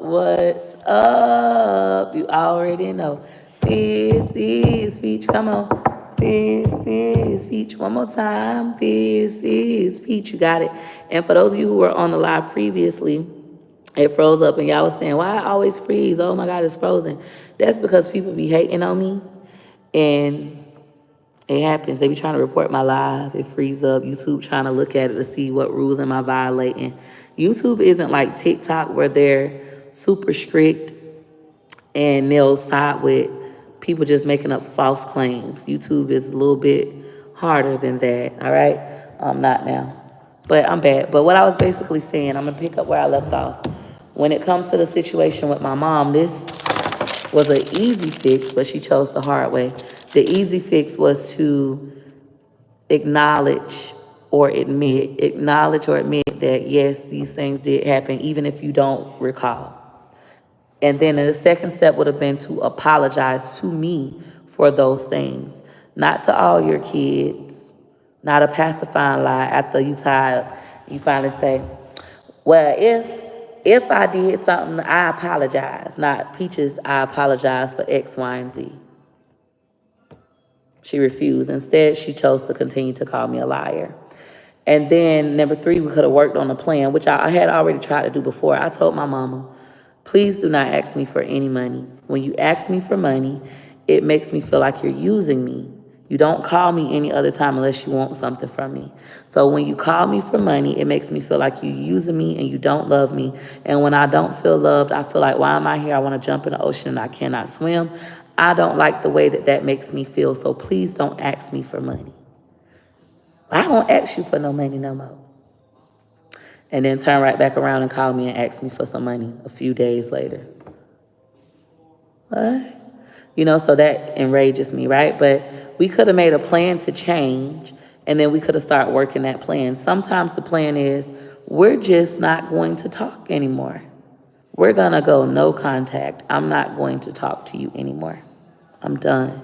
What's up? You already know. This is Peach. Come on. This is Peach. One more time. This is Peach. You got it. And for those of you who were on the live previously, it froze up and y'all was saying, why I always freeze? Oh my God, it's frozen. That's because people be hating on me. And it happens. They be trying to report my live. It frees up. YouTube trying to look at it to see what rules am I violating. YouTube isn't like TikTok where they're super strict and they'll side with people just making up false claims. YouTube is a little bit harder than that, all right? Not now. But I'm bad. But what I was basically saying, I'm going to pick up where I left off. When it comes to the situation with my mom, this was an easy fix, but she chose the hard way. The easy fix was to acknowledge or admit that, yes, these things did happen, even if you don't recall. And then the second step would have been to apologize to me for those things. Not to all your kids, not a pacifying lie after you tired. You finally say, well, if I did something, I apologize. Not Peaches, I apologize for X, Y, and Z. She refused. Instead, she chose to continue to call me a liar. And then number 3, we could have worked on a plan, which I had already tried to do before. I told my mama, please do not ask me for any money. When you ask me for money, it makes me feel like you're using me. You don't call me any other time unless you want something from me. So when you call me for money, it makes me feel like you're using me and you don't love me. And when I don't feel loved, I feel like, why am I here? I want to jump in the ocean and I cannot swim. I don't like the way that makes me feel. So please don't ask me for money. I won't ask you for no money no more. And then turn right back around and call me and ask me for some money a few days later. What? So that enrages me, right? But we could have made a plan to change, and then we could have started working that plan. Sometimes the plan is, we're just not going to talk anymore. We're going to go no contact. I'm not going to talk to you anymore. I'm done.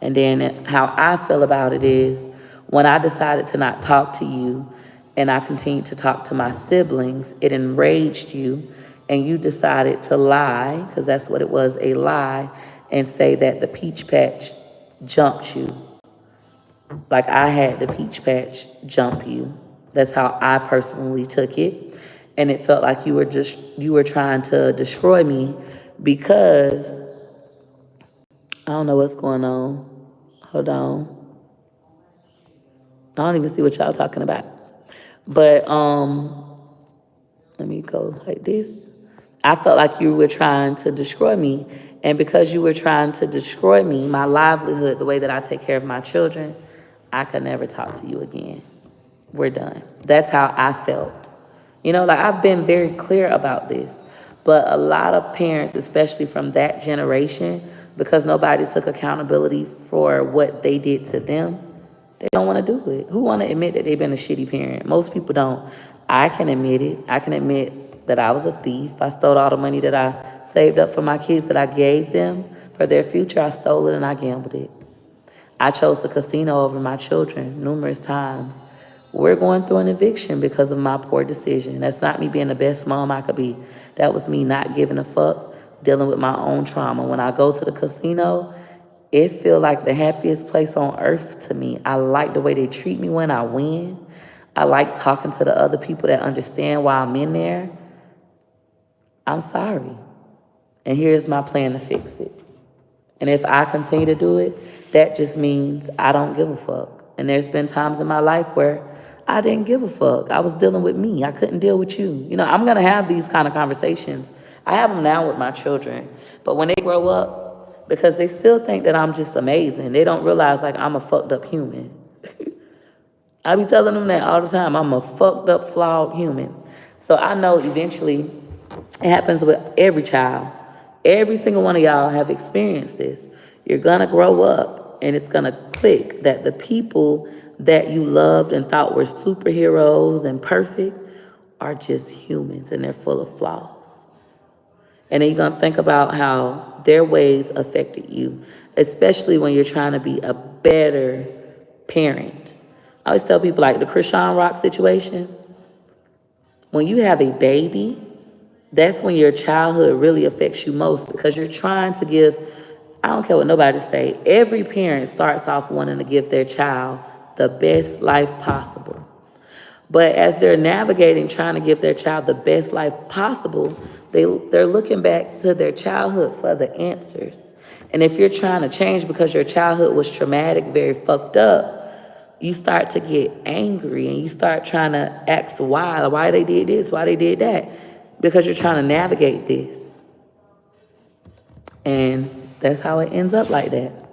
And then how I feel about it is, when I decided to not talk to you and I continued to talk to my siblings, it enraged you and you decided to lie, because that's what it was, a lie, and say that the peach patch jumped you. Like I had the peach patch jump you. That's how I personally took it. And it felt like you were trying to destroy me because I don't know what's going on. Hold on. I don't even see what y'all talking about. But let me go like this. I felt like you were trying to destroy me. And because you were trying to destroy me, my livelihood, the way that I take care of my children, I could never talk to you again. We're done. That's how I felt. I've been very clear about this. But a lot of parents, especially from that generation, because nobody took accountability for what they did to them, they don't want to do it. Who want to admit that they've been a shitty parent? Most people don't. I can admit it. I can admit that I was a thief. I stole all the money that I saved up for my kids that I gave them for their future. I stole it and I gambled it. I chose the casino over my children numerous times. We're going through an eviction because of my poor decision. That's not me being the best mom I could be. That was me not giving a fuck, dealing with my own trauma. When I go to the casino, it feels like the happiest place on earth to me. I like the way they treat me when I win. I like talking to the other people that understand why I'm in there. I'm sorry. And here's my plan to fix it. And if I continue to do it, that just means I don't give a fuck. And there's been times in my life where I didn't give a fuck. I was dealing with me. I couldn't deal with you. I'm going to have these kind of conversations. I have them now with my children. But when they grow up, because they still think that I'm just amazing, they don't realize, I'm a fucked up human. I be telling them that all the time. I'm a fucked up, flawed human. So I know eventually it happens with every child. Every single one of y'all have experienced this. You're going to grow up and it's going to click that the people that you loved and thought were superheroes and perfect are just humans and they're full of flaws. And then you're going to think about how their ways affected you, especially when you're trying to be a better parent. I always tell people, like the Krishan Rock situation, when you have a baby, That's when your childhood really affects you most, because you're trying to give, I don't care what nobody say, every parent starts off wanting to give their child the best life possible. But as they're navigating, trying to give their child the best life possible, they're looking back to their childhood for the answers. And if you're trying to change because your childhood was traumatic, very fucked up, you start to get angry and you start trying to ask why they did this, why they did that, because you're trying to navigate this. And that's how it ends up like that.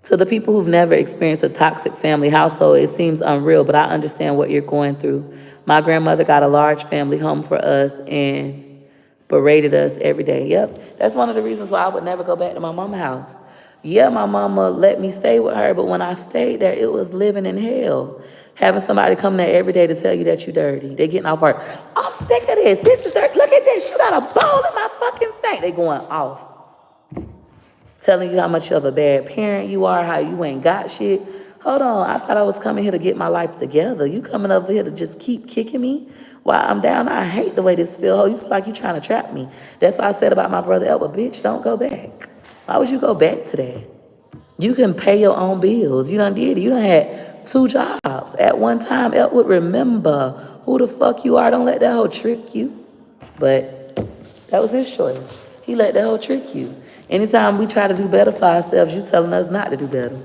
To the people who've never experienced a toxic family household, it seems unreal, but I understand what you're going through. My grandmother got a large family home for us and berated us every day. Yep, that's one of the reasons why I would never go back to my mama's house. Yeah, my mama let me stay with her, but when I stayed there, it was living in hell. Having somebody come there every day to tell you that you're dirty. They getting off her. I'm sick of this. This is dirty. Look at this. You got a bowl in my fucking sink. They going off. Telling you how much of a bad parent you are, how you ain't got shit. Hold on, I thought I was coming here to get my life together. You coming over here to just keep kicking me while I'm down? I hate the way this feels. You feel like you trying to trap me. That's why I said about my brother Elwood, bitch, don't go back. Why would you go back to that? You can pay your own bills. You done did it. You done had 2 jobs at one time. Elwood, remember who the fuck you are. Don't let that hoe trick you. But that was his choice. He let that hoe trick you. Anytime we try to do better for ourselves, you telling us not to do better.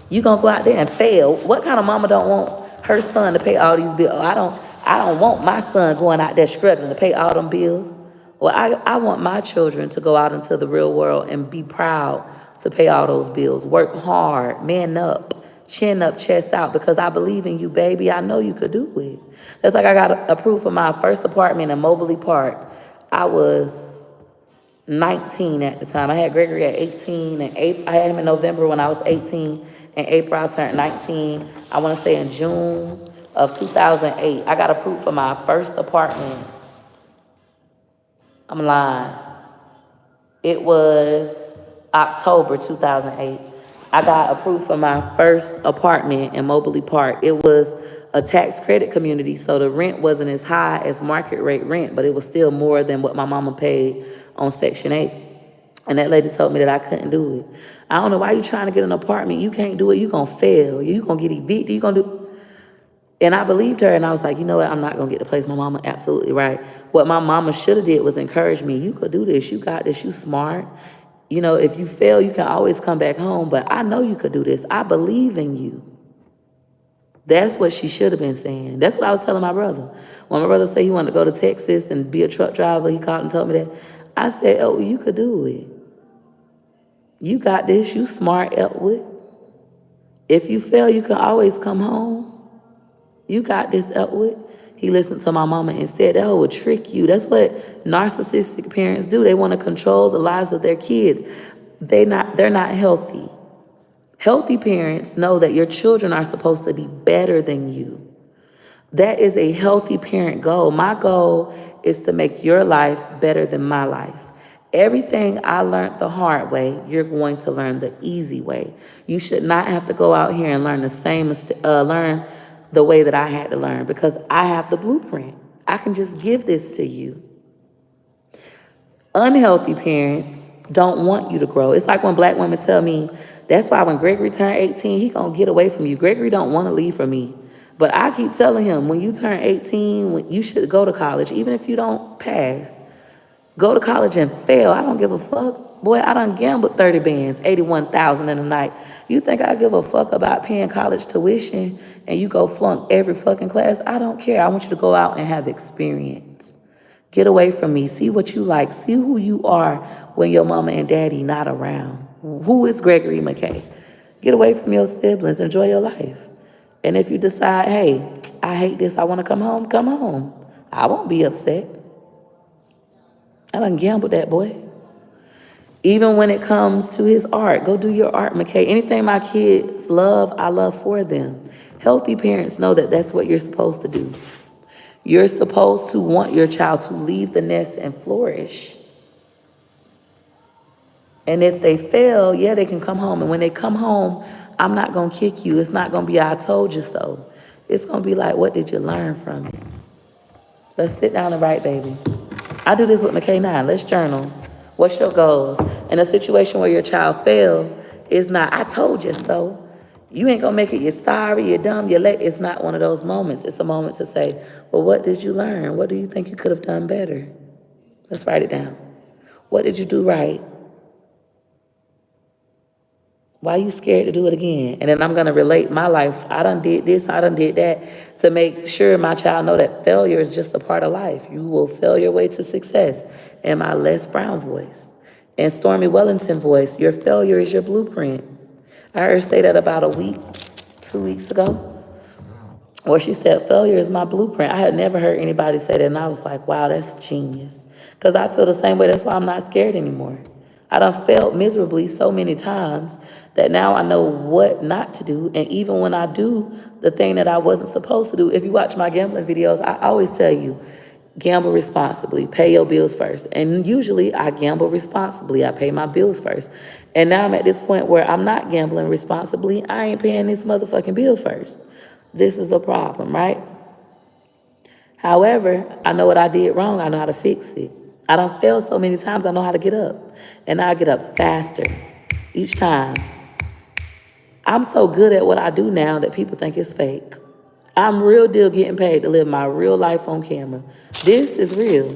You gonna go out there and fail. What kind of mama don't want her son to pay all these bills? I don't want my son going out there struggling to pay all them bills. Well, I want my children to go out into the real world and be proud to pay all those bills. Work hard, man up, chin up, chest out, because I believe in you, baby. I know you could do it. That's like I got approved for my first apartment in Mobley Park. I was 19 at the time. I had Gregory at 18, and I had him in November when I was 18. In April, I turned 19. I want to say in June of 2008, I got approved for my first apartment. I'm lying. It was October 2008. I got approved for my first apartment in Mobley Park. It was a tax credit community, so the rent wasn't as high as market rate rent, but it was still more than what my mama paid on Section 8. And that lady told me that I couldn't do it. I don't know why you trying to get an apartment. You can't do it. You gonna fail. You gonna get evicted. You gonna do. And I believed her, and I was like, you know what? I'm not gonna get the place. My mama absolutely right. What my mama should have did was encourage me. You could do this. You got this. You smart. You know, if you fail, you can always come back home. But I know you could do this. I believe in you. That's what she should have been saying. That's what I was telling my brother. When my brother said he wanted to go to Texas and be a truck driver, he called and told me that. I said, oh, you could do it. You got this. You smart, Elwood. If you fail, you can always come home. You got this, Elwood. He listened to my mama and said that would trick you. That's what narcissistic parents do. They want to control the lives of their kids. They're not healthy. Healthy parents know that your children are supposed to be better than you. That is a healthy parent goal. My goal is to make your life better than my life. Everything I learned the hard way, you're going to learn the easy way. You should not have to go out here and learn learn the way that I had to learn, because I have the blueprint. I can just give this to you. Unhealthy parents don't want you to grow. It's like when black women tell me, that's why when Gregory turned 18, he gonna get away from you. Gregory don't want to leave from me. But I keep telling him, when you turn 18, you should go to college, even if you don't pass. Go to college and fail. I don't give a fuck. Boy, I done gambled 30 bands, 81,000 in a night. You think I give a fuck about paying college tuition and you go flunk every fucking class? I don't care. I want you to go out and have experience. Get away from me. See what you like. See who you are when your mama and daddy not around. Who is Gregory McKay? Get away from your siblings. Enjoy your life. And if you decide, hey, I hate this, I want to come home, come home. I won't be upset. I done gambled that, boy. Even when it comes to his art, go do your art, McKay. Anything my kids love, I love for them. Healthy parents know that that's what you're supposed to do. You're supposed to want your child to leave the nest and flourish. And if they fail, yeah, they can come home. And when they come home, I'm not going to kick you. It's not going to be I told you so. it's going to be like, what did you learn from it? Let's sit down and write, baby. I do this with McINTYRE. Let's journal. What's your goals? In a situation where your child failed, it's not, I told you so. You ain't gonna make it, you're sorry, you're dumb, you're late. It's not one of those moments. It's a moment to say, well, what did you learn? What do you think you could have done better? Let's write it down. What did you do right? Why are you scared to do it again? And then I'm gonna relate my life. I done did this, I done did that, to make sure my child know that failure is just a part of life. You will fail your way to success. In my Les Brown voice. And Stormy Wellington voice, your failure is your blueprint. I heard her say that about a week, 2 weeks ago, where she said, failure is my blueprint. I had never heard anybody say that, and I was like, wow, that's genius. Because I feel the same way. That's why I'm not scared anymore. I done failed miserably so many times that now I know what not to do. And even when I do the thing that I wasn't supposed to do, if you watch my gambling videos, I always tell you, gamble responsibly, pay your bills first. And usually I gamble responsibly, I pay my bills first. And now I'm at this point where I'm not gambling responsibly, I ain't paying this motherfucking bill first. This is a problem, right? However, I know what I did wrong, I know how to fix it. I done failed so many times, I know how to get up. And I get up faster each time. I'm so good at what I do now that people think it's fake. I'm real deal getting paid to live my real life on camera. This is real.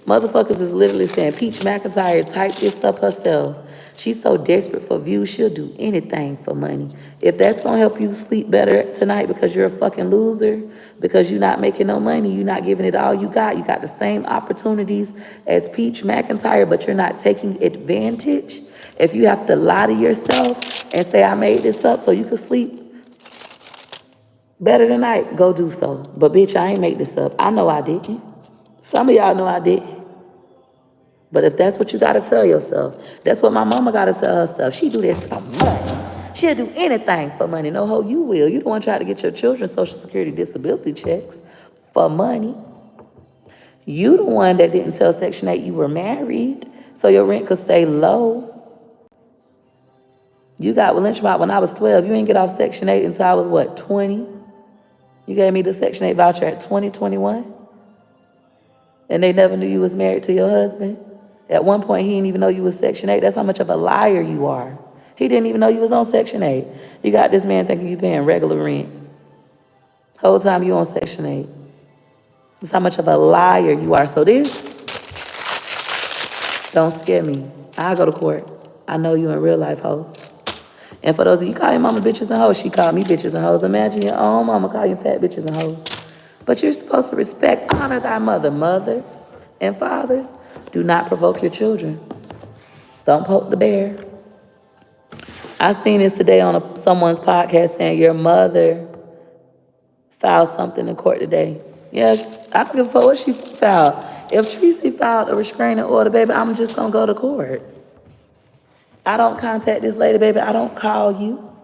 Motherfuckers is literally saying, Peach McINTYRE typed this up herself. She's so desperate for views, she'll do anything for money. If that's gonna help you sleep better tonight because you're a fucking loser, because you're not making no money, you're not giving it all you got the same opportunities as Peach McINTYRE, but you're not taking advantage. If you have to lie to yourself and say, I made this up so you can sleep better tonight, go do so. But bitch, I ain't make this up. I know I didn't. Some of y'all know I didn't. But if that's what you gotta tell yourself, that's what my mama gotta tell herself. She do this for money. She'll do anything for money. No, ho, you will. You the one trying to get your children Social Security disability checks for money. You the one that didn't tell Section 8 you were married so your rent could stay low. You got lynch mob when I was 12. You didn't get off Section 8 until I was, what, 20? You gave me the Section 8 voucher at 2021? And they never knew you was married to your husband? At one point, he didn't even know you was Section 8. That's how much of a liar you are. He didn't even know you was on Section 8. You got this man thinking you paying regular rent. Whole time you on Section 8. That's how much of a liar you are. So this, don't scare me. I'll go to court. I know you in real life, ho. And for those of you call your mama bitches and hoes, she called me bitches and hoes. Imagine your own mama call you fat bitches and hoes. But you're supposed to respect, honor thy mother. Mothers and fathers, do not provoke your children. Don't poke the bear. I seen this today on someone's podcast saying your mother filed something in court today. Yeah, I don't give a fuck what she filed. If Tracy filed a restraining order, baby, I'm just gonna go to court. I don't contact this lady, baby. I don't call you.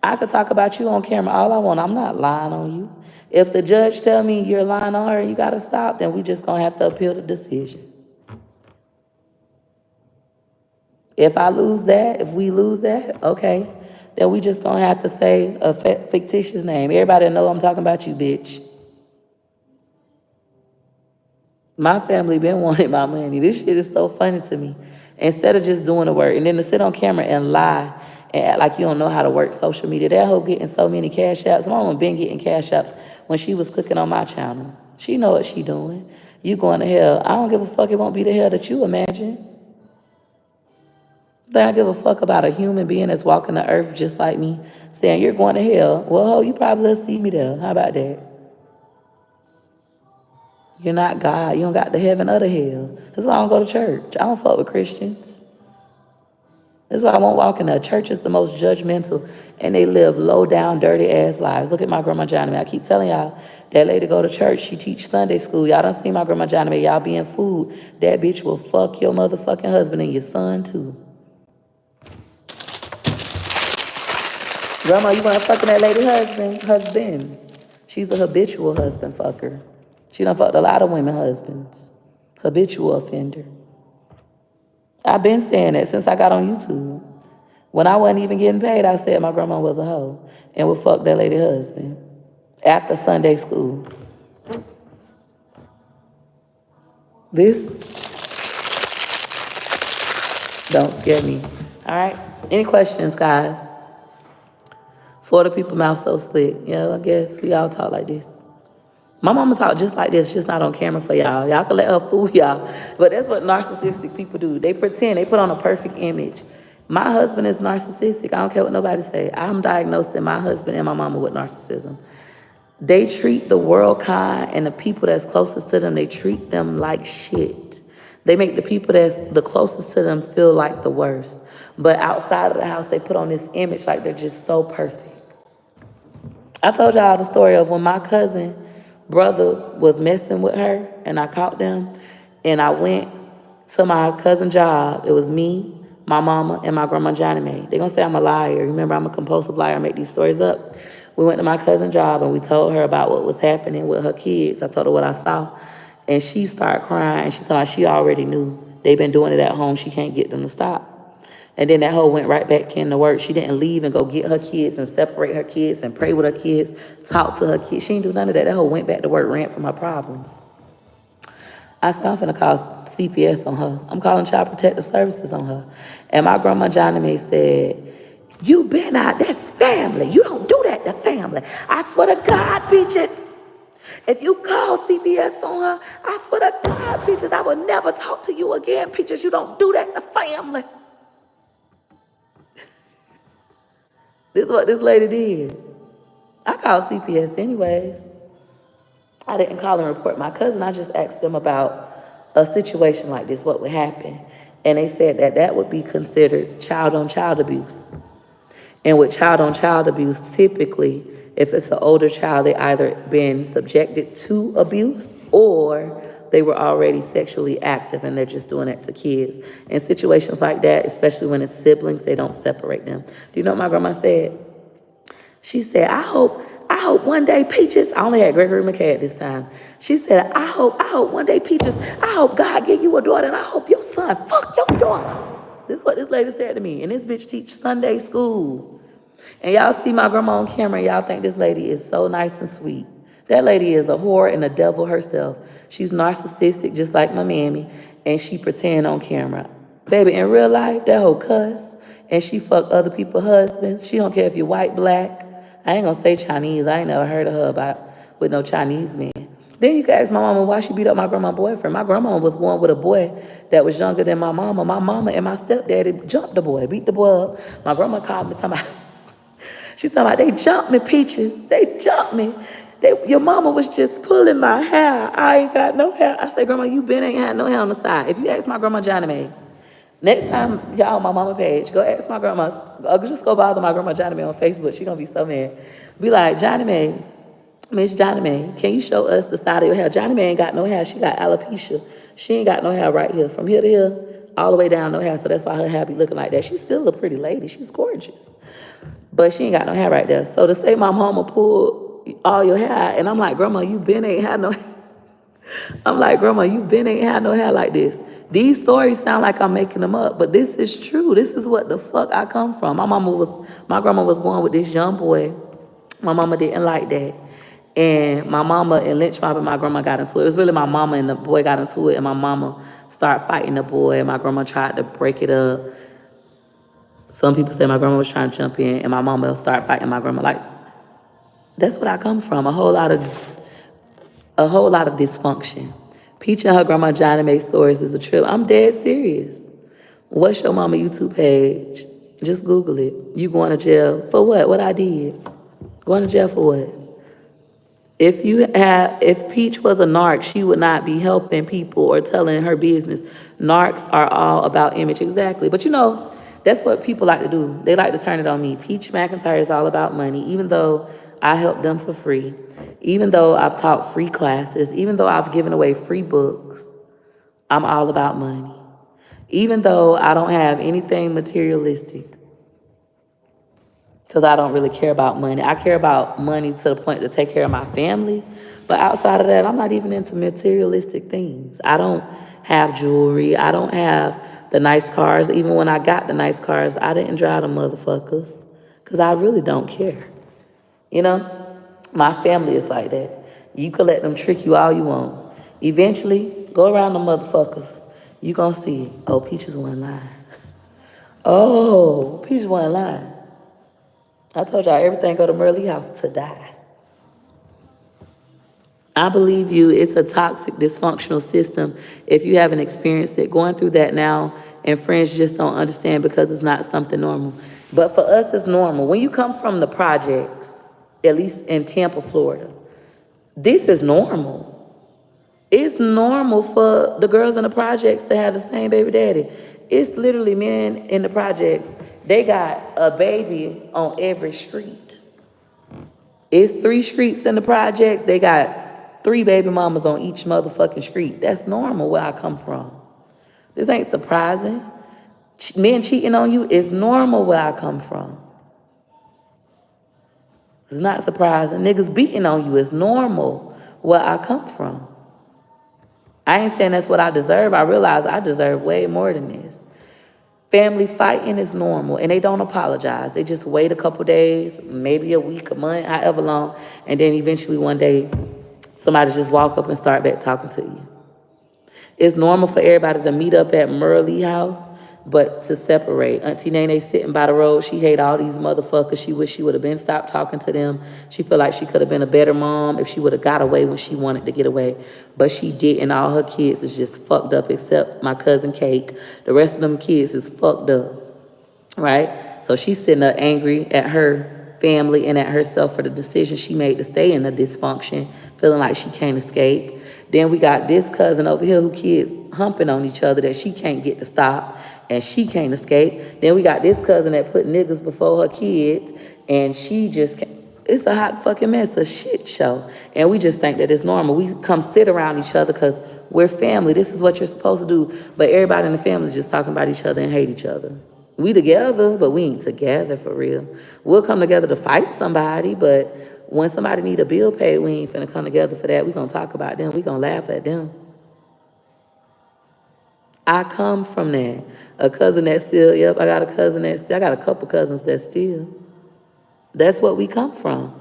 I could talk about you on camera all I want. I'm not lying on you. If the judge tell me you're lying on her and you gotta stop, then we just gonna have to appeal the decision. If I lose that, if we lose that, okay, then we just gonna have to say a fictitious name. Everybody know I'm talking about you, bitch. My family been wanting my money. This shit is so funny to me. Instead of just doing the work, and then to sit on camera and lie and act like you don't know how to work social media. That hoe getting so many cash apps. My mama been getting cash apps when she was cooking on my channel. She know what she doing. You going to hell. I don't give a fuck. It won't be the hell that you imagine. They don't give a fuck about a human being that's walking the earth just like me, saying you're going to hell. Well, ho, you probably will see me there. How about that? You're not God. You don't got the heaven or the hell. That's why I don't go to church. I don't fuck with Christians. That's why I won't walk in there. Church is the most judgmental, and they live low down, dirty ass lives. Look at my grandma Johnny. I keep telling y'all, that lady go to church. She teach Sunday school. Y'all done seen my grandma Johnny. Y'all being food. That bitch will fuck your motherfucking husband and your son too. Grandma, you want fucking that lady husbands. She's a habitual husband fucker. She done fucked a lot of women husbands. Habitual offender. I've been saying that since I got on YouTube. When I wasn't even getting paid, I said my grandma was a hoe and would fuck that lady husband. after Sunday school. This don't scare me. All right? Any questions, guys? Florida people mouth so slick. Yeah, I guess we all talk like this. My mama talk just like this, just not on camera for y'all. Y'all can let her fool y'all. But that's what narcissistic people do. They pretend, they put on a perfect image. My husband is narcissistic. I don't care what nobody say. I'm diagnosing my husband and my mama with narcissism. They treat the world kind, and the people that's closest to them, they treat them like shit. They make the people that's the closest to them feel like the worst. But outside of the house, they put on this image like they're just so perfect. I told y'all the story of when my cousin brother was messing with her and I caught them, and I went to my cousin's job. It was me, my mama, and my grandma Johnny Mae. They're gonna say I'm a liar. Remember, I'm a compulsive liar. I make these stories up. We went to my cousin's job and we told her about what was happening with her kids. I told her what I saw. And she started crying, and she thought she already knew. They've been doing it at home. She can't get them to stop. And then that hoe went right back into work. She didn't leave and go get her kids and separate her kids and pray with her kids, talk to her kids. She didn't do none of that. That hoe went back to work, ran from her problems. I said, I'm finna call CPS on her. I'm calling Child Protective Services on her. And my grandma Johnny Mae said, you been out, that's family. You don't do that to family. I swear to God, Peaches, if you call CPS on her, I swear to God, Peaches, I will never talk to you again. Peaches, you don't do that to family. This is what this lady did. I called CPS anyways. I didn't call and report my cousin. I just asked them about a situation like this, what would happen. And they said that that would be considered child-on-child abuse. And with child-on-child abuse, typically, if it's an older child, they either been subjected to abuse or they were already sexually active and they're just doing it to kids. In situations like that, especially when it's siblings, they don't separate them. Do you know what my grandma said? She said, I hope one day, Peaches, I only had Gregory McKay at this time. She said, I hope one day, Peaches, I hope God give you a daughter, and I hope your son fuck your daughter. This is what this lady said to me. And this bitch teach Sunday school. And y'all see my grandma on camera, and y'all think this lady is so nice and sweet. That lady is a whore and a devil herself. She's narcissistic, just like my mammy, and she pretend on camera. Baby, in real life, that whole cuss, and she fuck other people's husbands. She don't care if you're white, black. I ain't gonna say Chinese. I ain't never heard of her with no Chinese man. Then you can ask my mama why she beat up my grandma's boyfriend. My grandma was born with a boy that was younger than my mama. My mama and my stepdaddy jumped the boy, beat the boy up. My grandma called me talking about, she's talking about, they jumped me, Peaches. They jumped me. Your mama was just pulling my hair. I ain't got no hair. I said, Grandma, you been ain't had no hair on the side. If you ask my grandma Johnny Mae, next time y'all on my mama page, go ask my grandma, or just go bother my grandma Johnny Mae on Facebook. She gonna be so mad. Be like, Johnny Mae, Miss Johnny Mae, can you show us the side of your hair? Johnny Mae ain't got no hair. She got alopecia. She ain't got no hair right here. From here to here, all the way down, no hair. So that's why her hair be looking like that. She's still a pretty lady. She's gorgeous. But she ain't got no hair right there. So to say my mama pulled all your hair out, and I'm like, Grandma, you been ain't had no hair. I'm like, Grandma, you been ain't had no hair like this. These stories sound like I'm making them up, but this is true. This is what the fuck I come from. My grandma was born with this young boy. My mama didn't like that. And my mama and Lynch Mob and my grandma got into it. It was really my mama and the boy got into it, and my mama started fighting the boy, and my grandma tried to break it up. Some people say my grandma was trying to jump in, and my mama started fighting my grandma. Like, that's what I come from. A whole lot of dysfunction. Peach and her grandma Johnny Mae stories is a trip. I'm dead serious. What's your mama YouTube page? Just Google it. You going to jail for what? What I did? Going to jail for what? If Peach was a narc, she would not be helping people or telling her business. Narcs are all about image, exactly. But you know, that's what people like to do. They like to turn it on me. Peach McINTYRE is all about money, even though I help them for free, even though I've taught free classes, even though I've given away free books. I'm all about money. Even though I don't have anything materialistic, because I don't really care about money. I care about money to the point to take care of my family. But outside of that, I'm not even into materialistic things. I don't have jewelry. I don't have the nice cars. Even when I got the nice cars, I didn't drive them motherfuckers because I really don't care. You know? My family is like that. You can let them trick you all you want. Eventually, go around the motherfuckers. You gonna see, oh, Peaches wasn't lying. Oh, Peaches wasn't lying. I told y'all everything go to Merle house to die. I believe you, it's a toxic, dysfunctional system. If you haven't experienced it, going through that now, and friends just don't understand because it's not something normal. But for us, it's normal. When you come from the projects, at least in Tampa, Florida, this is normal. It's normal for the girls in the projects to have the same baby daddy. It's literally men in the projects. They got a baby on every street. It's 3 streets in the projects. They got 3 baby mamas on each motherfucking street. That's normal where I come from. This ain't surprising. Men cheating on you is normal where I come from. It's not surprising. Niggas beating on you is normal where I come from. I ain't saying that's what I deserve. I realize I deserve way more than this. Family fighting is normal, and they don't apologize. They just wait a couple days, maybe a week, a month, however long, and then eventually one day, somebody just walk up and start back talking to you. It's normal for everybody to meet up at Merle house, but to separate. Auntie Nene sitting by the road, she hate all these motherfuckers. She wish she would have been stopped talking to them. She feel like she could have been a better mom if she would have got away when she wanted to get away. But she didn't. All her kids is just fucked up except my cousin Cake. The rest of them kids is fucked up, right? So she's sitting there angry at her family and at herself for the decision she made to stay in the dysfunction, feeling like she can't escape. Then we got this cousin over here who kids humping on each other that she can't get to stop and she can't escape. Then we got this cousin that put niggas before her kids and she just can't. It's a hot fucking mess, a shit show. And we just think that it's normal. We come sit around each other because we're family. This is what you're supposed to do. But everybody in the family is just talking about each other and hate each other. We together, but we ain't together for real. We'll come together to fight somebody, but when somebody need a bill paid, we ain't finna come together for that. We gonna talk about them. We gonna laugh at them. I come from that. A cousin that still, yep, I got a cousin that still, I got a couple cousins that still. That's what we come from.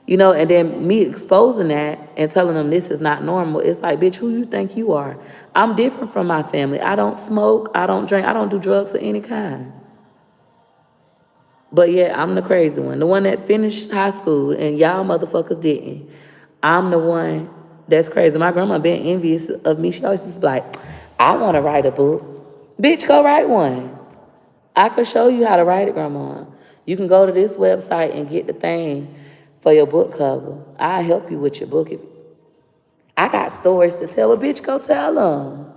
You know, and then me exposing that and telling them this is not normal, it's like, bitch, who you think you are? I'm different from my family. I don't smoke, I don't drink, I don't do drugs of any kind. But yeah, I'm the crazy one. The one that finished high school and y'all motherfuckers didn't. I'm the one that's crazy. My grandma been envious of me. She always used to be like, I want to write a book. Bitch, go write one. I could show you how to write it, grandma. You can go to this website and get the thing for your book cover. I'll help you with your book. If I got stories to tell. Well, bitch, go tell them.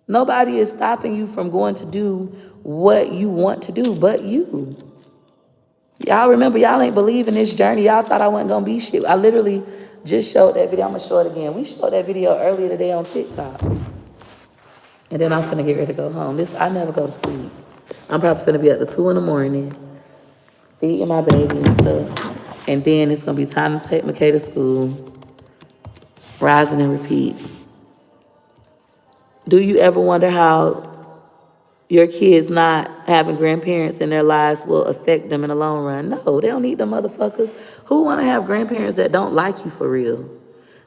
Nobody is stopping you from going to do what you want to do but you. Y'all remember, y'all ain't believe in this journey. Y'all thought I wasn't going to be shit. I literally just showed that video. I'm going to show it again. We showed that video earlier today on TikTok. And then I'm finna get ready to go home. I never go to sleep. I'm probably finna be up to 2 in the morning, feeding my baby and stuff. And then it's gonna be time to take McKay to school, rising and repeat. Do you ever wonder how your kids not having grandparents in their lives will affect them in the long run? No, they don't need them motherfuckers. Who wanna have grandparents that don't like you for real?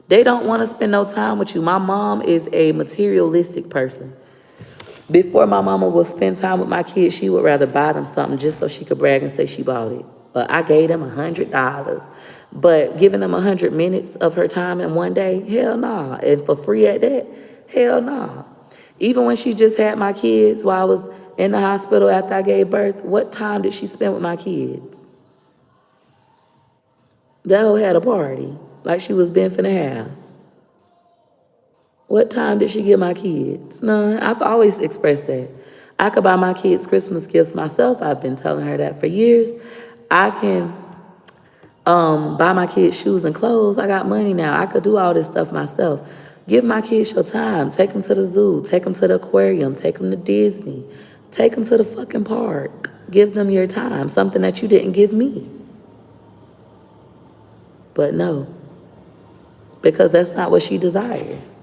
They don't want to spend no time with you. My mom is a materialistic person. Before my mama would spend time with my kids, she would rather buy them something just so she could brag and say she bought it. But I gave them $100. But giving them 100 minutes of her time in one day, hell nah. And for free at that, hell nah. Even when she just had my kids while I was in the hospital after I gave birth, what time did she spend with my kids? That hoe had a party. Like she was been finna have. What time did she give my kids? None. I've always expressed that. I could buy my kids Christmas gifts myself. I've been telling her that for years. I can buy my kids shoes and clothes. I got money now. I could do all this stuff myself. Give my kids your time. Take them to the zoo. Take them to the aquarium. Take them to Disney. Take them to the fucking park. Give them your time. Something that you didn't give me. But no. Because that's not what she desires.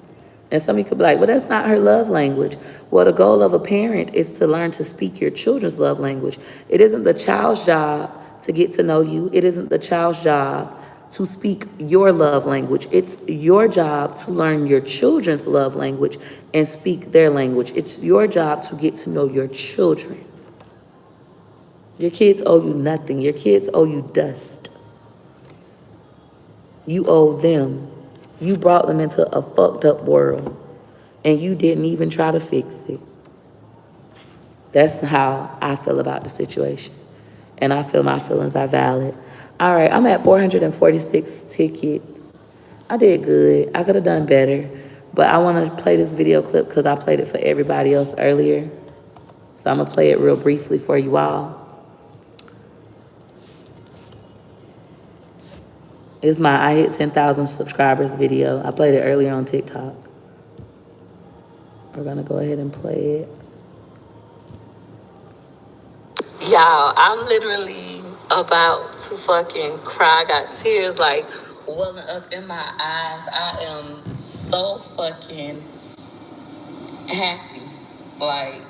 And some of you could be like, well, that's not her love language. Well, the goal of a parent is to learn to speak your children's love language. It isn't the child's job to get to know you. It isn't the child's job to speak your love language. It's your job to learn your children's love language and speak their language. It's your job to get to know your children. Your kids owe you nothing. Your kids owe you dust. You owe them. You brought them into a fucked up world and you didn't even try to fix it. That's how I feel about the situation. And I feel my feelings are valid. All right, I'm at 446 tickets. I did good. I could have done better. But I want to play this video clip because I played it for everybody else earlier. So I'm going to play it real briefly for you all. It's my I hit 10,000 subscribers video. I played it earlier on TikTok. We're going to go ahead and play it. Y'all, I'm literally about to fucking cry. I got tears like welling up in my eyes. I am so fucking happy. Like,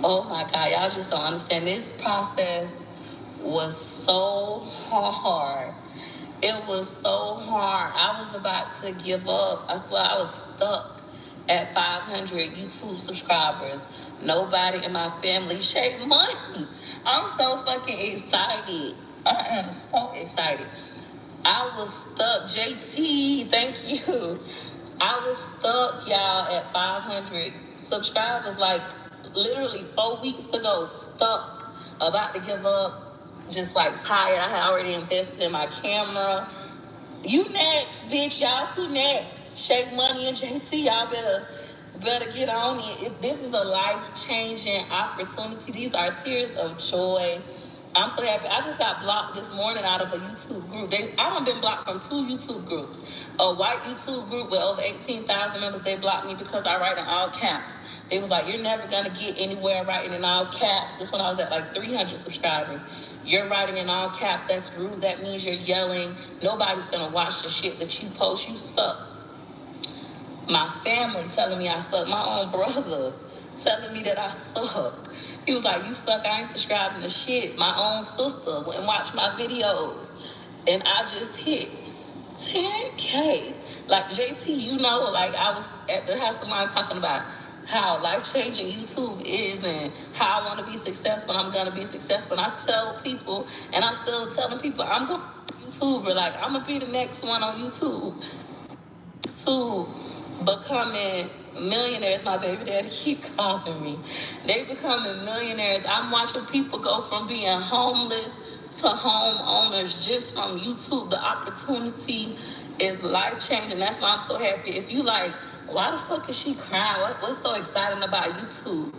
oh my God, y'all just don't understand. This process was so hard. It was so hard. I was about to give up. I swear I was stuck at 500 YouTube subscribers. Nobody in my family shake money. I'm so fucking excited. I am so excited. I was stuck. JT, thank you. I was stuck, y'all, at 500 subscribers, like literally 4 weeks ago, stuck, about to give up. Just like tired. I had already invested in my camera. You next, bitch. Y'all two next. Shake Money and JT. Y'all better get on it. This is a life-changing opportunity. These are tears of joy. I'm so happy. I just got blocked this morning out of a YouTube group. I done been blocked from 2 YouTube groups. A white YouTube group with over 18,000 members. They blocked me because I write in all caps. They was like, you're never gonna get anywhere writing in all caps. This when I was at like 300 subscribers. You're writing in all caps. That's rude. That means you're yelling. Nobody's gonna watch the shit that you post. You suck. My family telling me I suck. My own brother telling me that I suck. He was like, you suck. I ain't subscribing to shit. My own sister went and watched my videos. And I just hit 10K. Like JT, you know, like I was at the house of mine talking about how life-changing YouTube is and how I want to be successful. I'm going to be successful. And I tell people, and I'm still telling people, I'm going to be a YouTuber. Like, I'm going to be the next one on YouTube to becoming millionaires. My baby daddy keep calling me. They becoming millionaires. I'm watching people go from being homeless to homeowners just from YouTube. The opportunity is life-changing. That's why I'm so happy. If you like, why the fuck is she crying? What's so exciting about YouTube?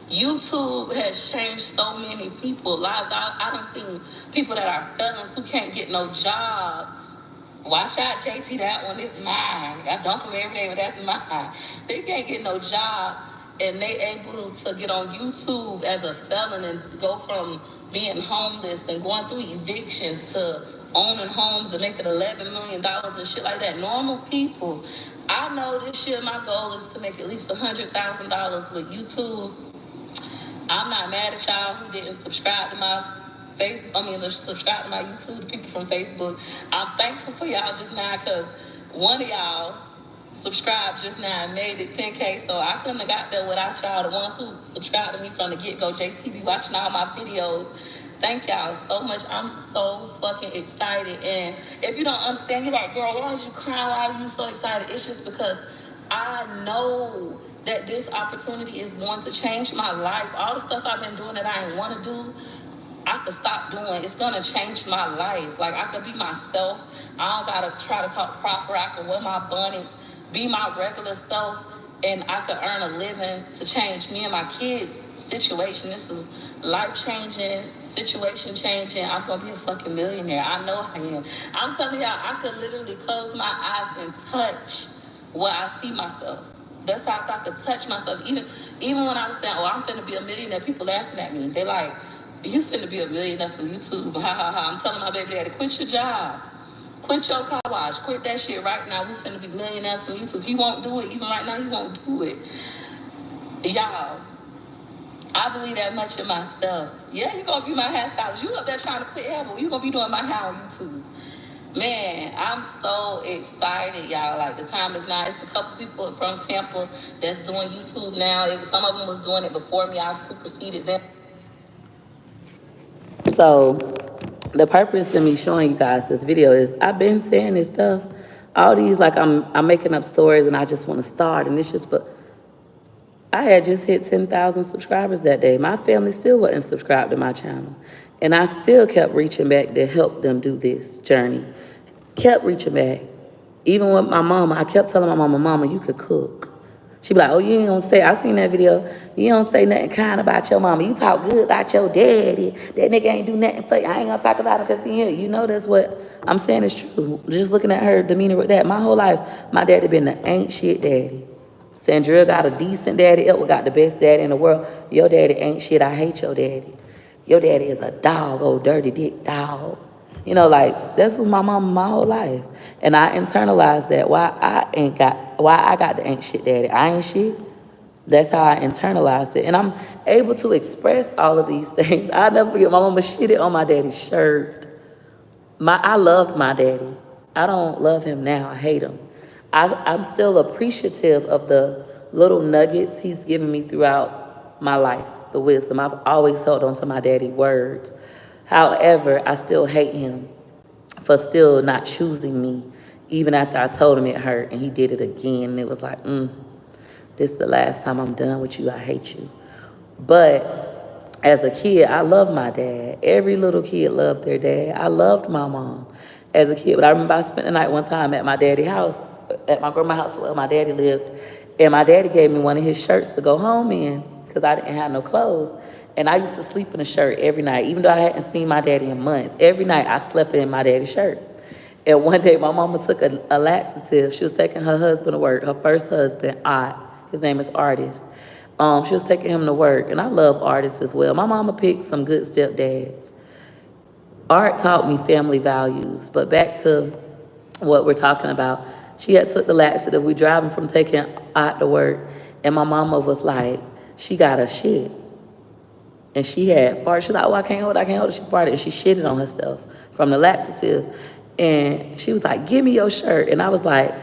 YouTube has changed so many people's lives. I done seen people that are felons who can't get no job. Watch out, JT, that one is mine. I dump them every day, but that's mine. They can't get no job, and they able to get on YouTube as a felon and go from being homeless and going through evictions to owning homes and making $11 million and shit like that. Normal people. I know this year my goal is to make at least $100,000 with YouTube. I'm not mad at y'all who didn't subscribe to my subscribe to my YouTube, the people from Facebook. I'm thankful for y'all just now because one of y'all subscribed just now and made it 10K, so I couldn't have got there without y'all. The ones who subscribed to me from the get-go, JTV, watching all my videos. Thank y'all so much. I'm so fucking excited. And if you don't understand, you're like, girl, why is you crying? Why are you so excited? It's just because I know that this opportunity is going to change my life. All the stuff I've been doing that I didn't want to do, I could stop doing. It's going to change my life. Like, I could be myself. I don't got to try to talk proper. I could wear my bunnies, be my regular self, and I could earn a living to change me and my kids' situation. This is life-changing, situation-changing. I'm going to be a fucking millionaire. I know I am. I'm telling y'all, I could literally close my eyes and touch where I see myself. That's how I could touch myself. Even when I was saying, oh, I'm going to be a millionaire, people laughing at me. They're like, you finna be a millionaire from YouTube. Ha, ha, ha. I'm telling my baby daddy, quit your job. Quit your car wash. Quit that shit right now. We finna be millionaires from YouTube. He won't do it. Even right now, he won't do it. Y'all, I believe that much in myself. Yeah, you're gonna be my hairstylist. You up there trying to quit hair, but you gonna be doing my hair on YouTube. Man, I'm so excited, y'all. Like, the time is now. It's a couple people from Tampa that's doing YouTube now. Some of them was doing it before me. I superseded them. So, the purpose of me showing you guys this video is I've been saying this stuff. All these, like, I'm making up stories and I just want to start. And it's just for... I had just hit 10,000 subscribers that day. My family still wasn't subscribed to my channel. And I still kept reaching back to help them do this journey. Kept reaching back. Even with my mama, I kept telling my mama, you could cook. She be like, oh, you ain't gonna say, I seen that video, you don't say nothing kind about your mama. You talk good about your daddy. That nigga ain't do nothing for you. I ain't gonna talk about him because he here. You know that's what I'm saying is true. Just looking at her demeanor with that. My whole life, my daddy been the ain't shit daddy. Sandra got a decent daddy. Elwood got the best daddy in the world. Your daddy ain't shit. I hate your daddy. Your daddy is a dog, old dirty dick dog. You know, like, that's what my mama my whole life. And I internalized that. Why I got the ain't shit daddy. I ain't shit. That's how I internalized it. And I'm able to express all of these things. I'll never forget my mama shitted on my daddy's shirt. I loved my daddy. I don't love him now. I hate him. I'm still appreciative of the little nuggets he's given me throughout my life, the wisdom. I've always held on to my daddy's words. However, I still hate him for still not choosing me, even after I told him it hurt, and he did it again. And it was like, this is the last time I'm done with you. I hate you. But as a kid, I loved my dad. Every little kid loved their dad. I loved my mom as a kid. But I remember I spent the night one time at my daddy's house, at my grandma's house where my daddy lived. And my daddy gave me one of his shirts to go home in because I didn't have no clothes. And I used to sleep in a shirt every night, even though I hadn't seen my daddy in months. Every night I slept in my daddy's shirt. And one day my mama took a laxative. She was taking her husband to work, her first husband, Art. His name is Artist. She was taking him to work, and I love Artists as well. My mama picked some good stepdads. Art taught me family values, but back to what we're talking about. She had took the laxative. We driving from taking Art to work, and my mama was like, she got a shit. And she had farted. She's like, oh, I can't hold it. She farted, and she shitted on herself from the laxative. And she was like, give me your shirt. And I was like,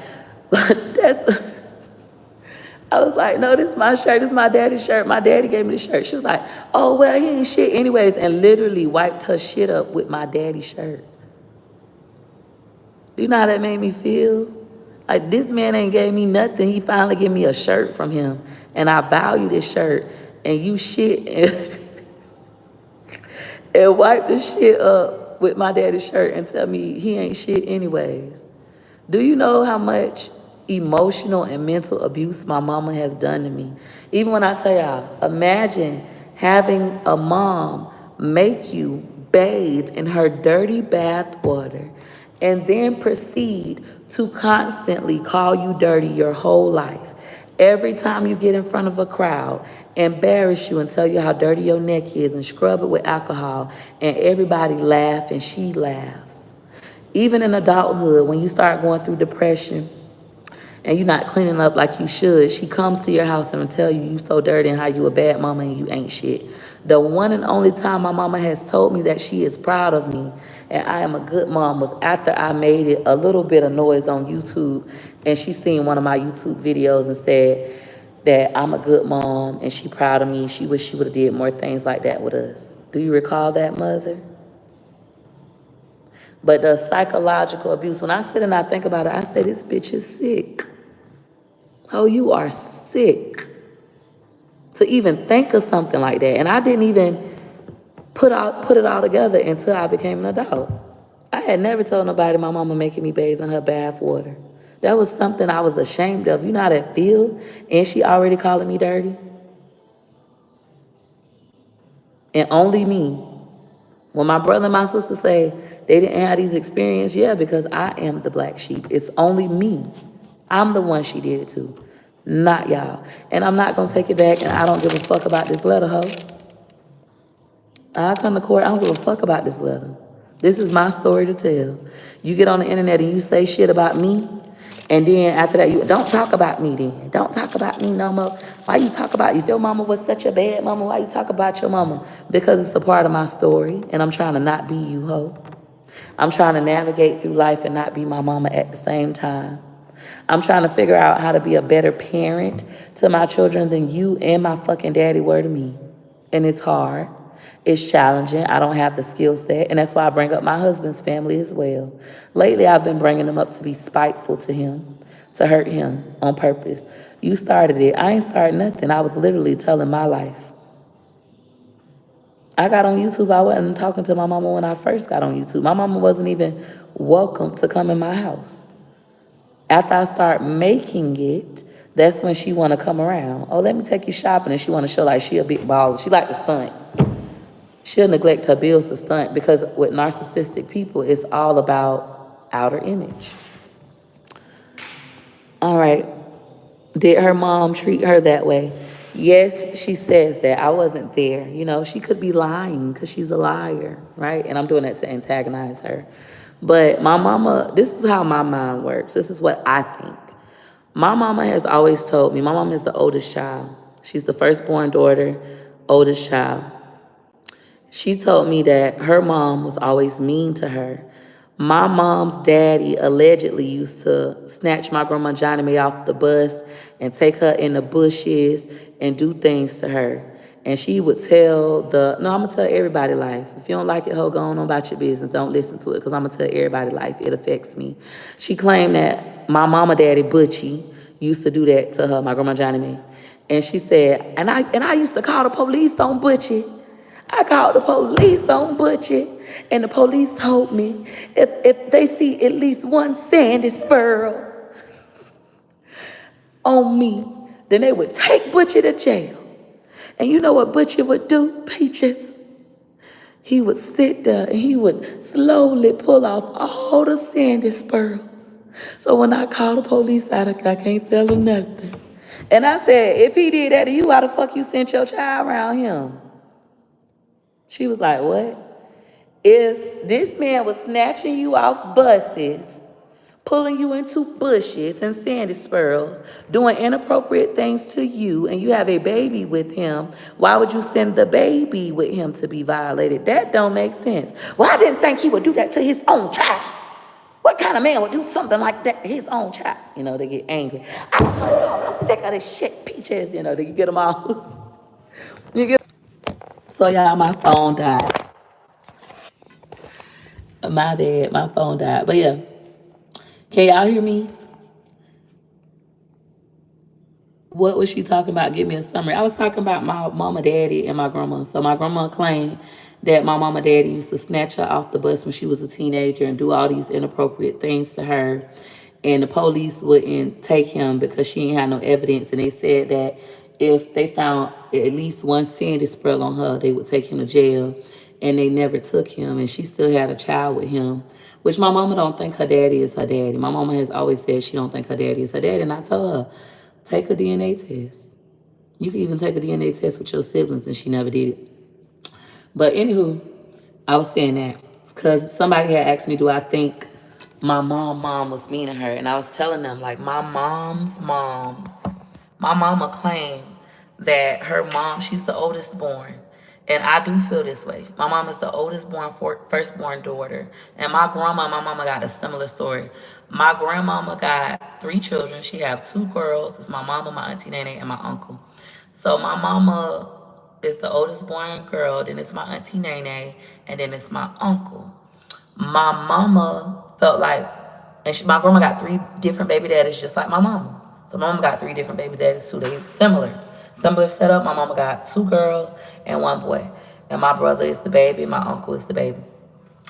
I was like, no, this is my shirt. This is my daddy's shirt. My daddy gave me the shirt. She was like, oh, well, he ain't shit anyways, and literally wiped her shit up with my daddy's shirt. Do you know how that made me feel? Like, this man ain't gave me nothing. He finally gave me a shirt from him, and I value this shirt, and you shit and wipe the shit up with my daddy's shirt and tell me he ain't shit anyways. Do you know how much emotional and mental abuse my mama has done to me? Even when I tell y'all, imagine having a mom make you bathe in her dirty bath water and then proceed to constantly call you dirty your whole life. Every time you get in front of a crowd, embarrass you and tell you how dirty your neck is and scrub it with alcohol, and everybody laugh and she laughs. Even in adulthood, when you start going through depression and you're not cleaning up like you should, she comes to your house and will tell you you so dirty and how you a bad mama and you ain't shit. The one and only time my mama has told me that she is proud of me and I am a good mom was after I made it a little bit of noise on YouTube, and she seen one of my YouTube videos and said that I'm a good mom and she proud of me. She wish she would have did more things like that with us. Do you recall that, mother? But the psychological abuse, when I sit and I think about it, I say, this bitch is sick. Oh, you are sick. To even think of something like that. And I didn't even put it all together until I became an adult. I had never told nobody my mama making me bathe in her bath water. That was something I was ashamed of. You know how that feel? And she already calling me dirty? And only me. When my brother and my sister say they didn't have these experiences, yeah, because I am the black sheep. It's only me. I'm the one she did it to, not y'all. And I'm not going to take it back, and I don't give a fuck about this letter, ho. I come to court, I don't give a fuck about this letter. This is my story to tell. You get on the internet and you say shit about me, And then after that, you don't talk about me then. Don't talk about me no more. Why you talk about, if your mama was such a bad mama, why you talk about your mama? Because it's a part of my story, and I'm trying to not be you, ho. I'm trying to navigate through life and not be my mama at the same time. I'm trying to figure out how to be a better parent to my children than you and my fucking daddy were to me. And it's hard. It's challenging. I don't have the skill set. And that's why I bring up my husband's family as well. Lately, I've been bringing them up to be spiteful to him, to hurt him on purpose. You started it. I ain't started nothing. I was literally telling my life. I got on YouTube. I wasn't talking to my mama when I first got on YouTube. My mama wasn't even welcome to come in my house. After I start making it, that's when she want to come around. Oh, let me take you shopping. And she want to show like she a big baller. She like to stunt. She'll neglect her bills to stunt because with narcissistic people, it's all about outer image. All right. Did her mom treat her that way? Yes, she says that. I wasn't there. You know, she could be lying because she's a liar, right? And I'm doing that to antagonize her. But my mama, this is how my mind works. This is what I think. My mama has always told me, my mama is the oldest child. She's the firstborn daughter, oldest child. She told me that her mom was always mean to her. My mom's daddy allegedly used to snatch my grandma Johnny Mae off the bus and take her in the bushes and do things to her. And she would tell no, I'm going to tell everybody life. If you don't like it, ho, go on about your business. Don't listen to it because I'm going to tell everybody life. It affects me. She claimed that my mama daddy, Butchie, used to do that to her, my grandma Johnny Mae. And she said, and I used to call the police on Butchie. I called the police on Butchie, and the police told me if they see at least one sandy sparrow on me, then they would take Butchie to jail. And you know what Butchie would do, Peaches? He would sit there and he would slowly pull off all the sandy sparrows. So when I called the police out, I can't tell them nothing. And I said, if he did that to you, why the fuck you sent your child around him? She was like, what? If this man was snatching you off buses, pulling you into bushes and sandy sparrows, doing inappropriate things to you, and you have a baby with him, why would you send the baby with him to be violated? That don't make sense. Well, I didn't think he would do that to his own child. What kind of man would do something like that to his own child? You know, they get angry. I'm sick of this shit, Peaches. You know, they get them all. So y'all, my phone died. My bad, my phone died. But yeah, can y'all hear me? What was she talking about? Give me a summary. I was talking about my mama, daddy, and my grandma. So my grandma claimed that my mama, daddy used to snatch her off the bus when she was a teenager and do all these inappropriate things to her. And the police wouldn't take him because she ain't had no evidence. And they said that if they found at least one sandy sparrow on her, they would take him to jail. And they never took him. And she still had a child with him, which my mama don't think her daddy is her daddy. My mama has always said she don't think her daddy is her daddy. And I told her, take a DNA test. You can even take a DNA test with your siblings, and she never did it. But anywho, I was saying that because somebody had asked me, do I think my mom was mean to her? And I was telling them, like, my mama claimed that her mom, she's the oldest born. And I do feel this way. My mom is the oldest born, firstborn daughter. And my mama got a similar story. My grandmama got 3 children. She have 2 girls. It's my mama, my auntie Nene, and my uncle. So my mama is the oldest born girl. Then it's my auntie Nene, and then it's my uncle. My mama felt like, my grandma got 3 different baby daddies just like my mama. So my mama got 3 different baby daddies too. They similar setup. My mama got 2 girls and 1 boy. And my brother is the baby, my uncle is the baby.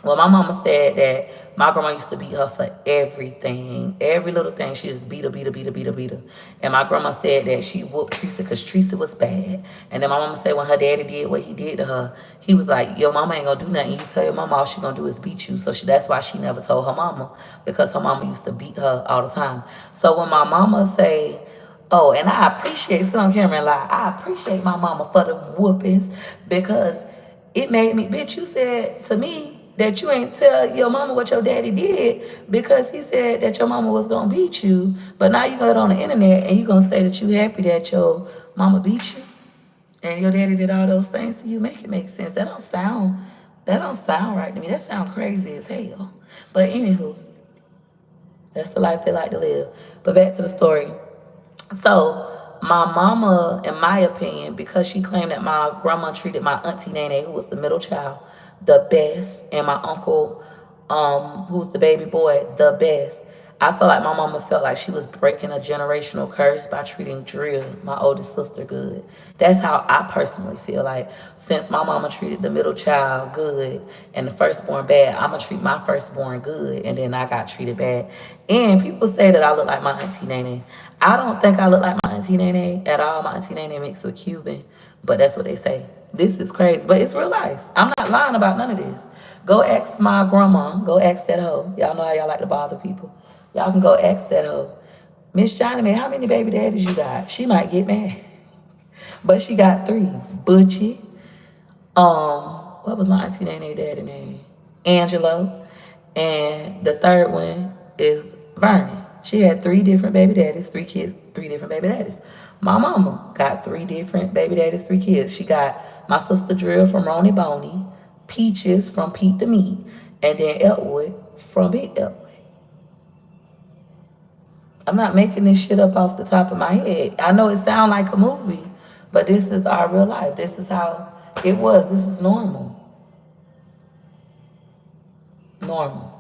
Well, my mama said that my grandma used to beat her for everything. Every little thing. She just beat her. And my grandma said that she whooped Teresa because Teresa was bad. And then my mama said when her daddy did what he did to her, he was like, your mama ain't gonna do nothing. You tell your mama all she gonna do is beat you. So that's why she never told her mama, because her mama used to beat her all the time. So when my mama say, oh, and I appreciate, still on camera and lie, I appreciate my mama for the whoopings because it made me, bitch, you said to me, that you ain't tell your mama what your daddy did because he said that your mama was gonna beat you. But now you go on the internet and you gonna say that you happy that your mama beat you and your daddy did all those things to you. Make it make sense. That don't sound right to me. That sound crazy as hell. But anywho, that's the life they like to live. But back to the story. So my mama, in my opinion, because she claimed that my grandma treated my auntie Nene, who was the middle child, the best, and my uncle, who's the baby boy, the best. I felt like my mama felt like she was breaking a generational curse by treating Drill, my oldest sister, good. That's how I personally feel like. Since my mama treated the middle child good and the firstborn bad, I'm going to treat my firstborn good, and then I got treated bad. And people say that I look like my auntie Nene. I don't think I look like my auntie Nene at all. My auntie Nene mixed with Cuban, but that's what they say. This is crazy, but it's real life. I'm not lying about none of this. Go ask my grandma. Go ask that hoe. Y'all know how y'all like to bother people. Y'all can go ask that hoe. Miss Johnny, man, how many baby daddies you got? She might get mad. But she got 3. Butchie. What was my auntie Nene daddy name? Angelo. And the third one is Vernon. She had 3 different baby daddies, 3 kids, 3 different baby daddies. My mama got 3 different baby daddies, 3 kids. She got my sister Drill from Ronnie Boney, Peaches from Pete the Meat, and then Eltwood from Big Eltwood. I'm not making this shit up off the top of my head. I know it sounds like a movie, but this is our real life. This is how it was. This is normal. Normal.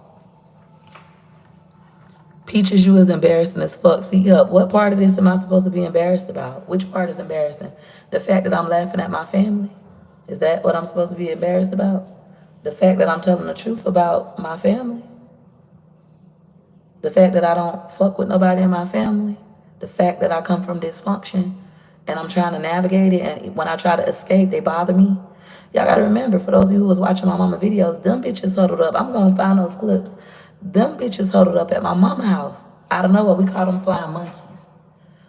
Peaches, you is embarrassing as fuck. Seek help. What part of this am I supposed to be embarrassed about? Which part is embarrassing? The fact that I'm laughing at my family? Is that what I'm supposed to be embarrassed about? The fact that I'm telling the truth about my family? The fact that I don't fuck with nobody in my family? The fact that I come from dysfunction and I'm trying to navigate it, and when I try to escape, they bother me? Y'all gotta remember, for those of you who was watching my mama videos, them bitches huddled up. I'm gonna find those clips. Them bitches huddled up at my mama house. I don't know what we call them, flying monkeys.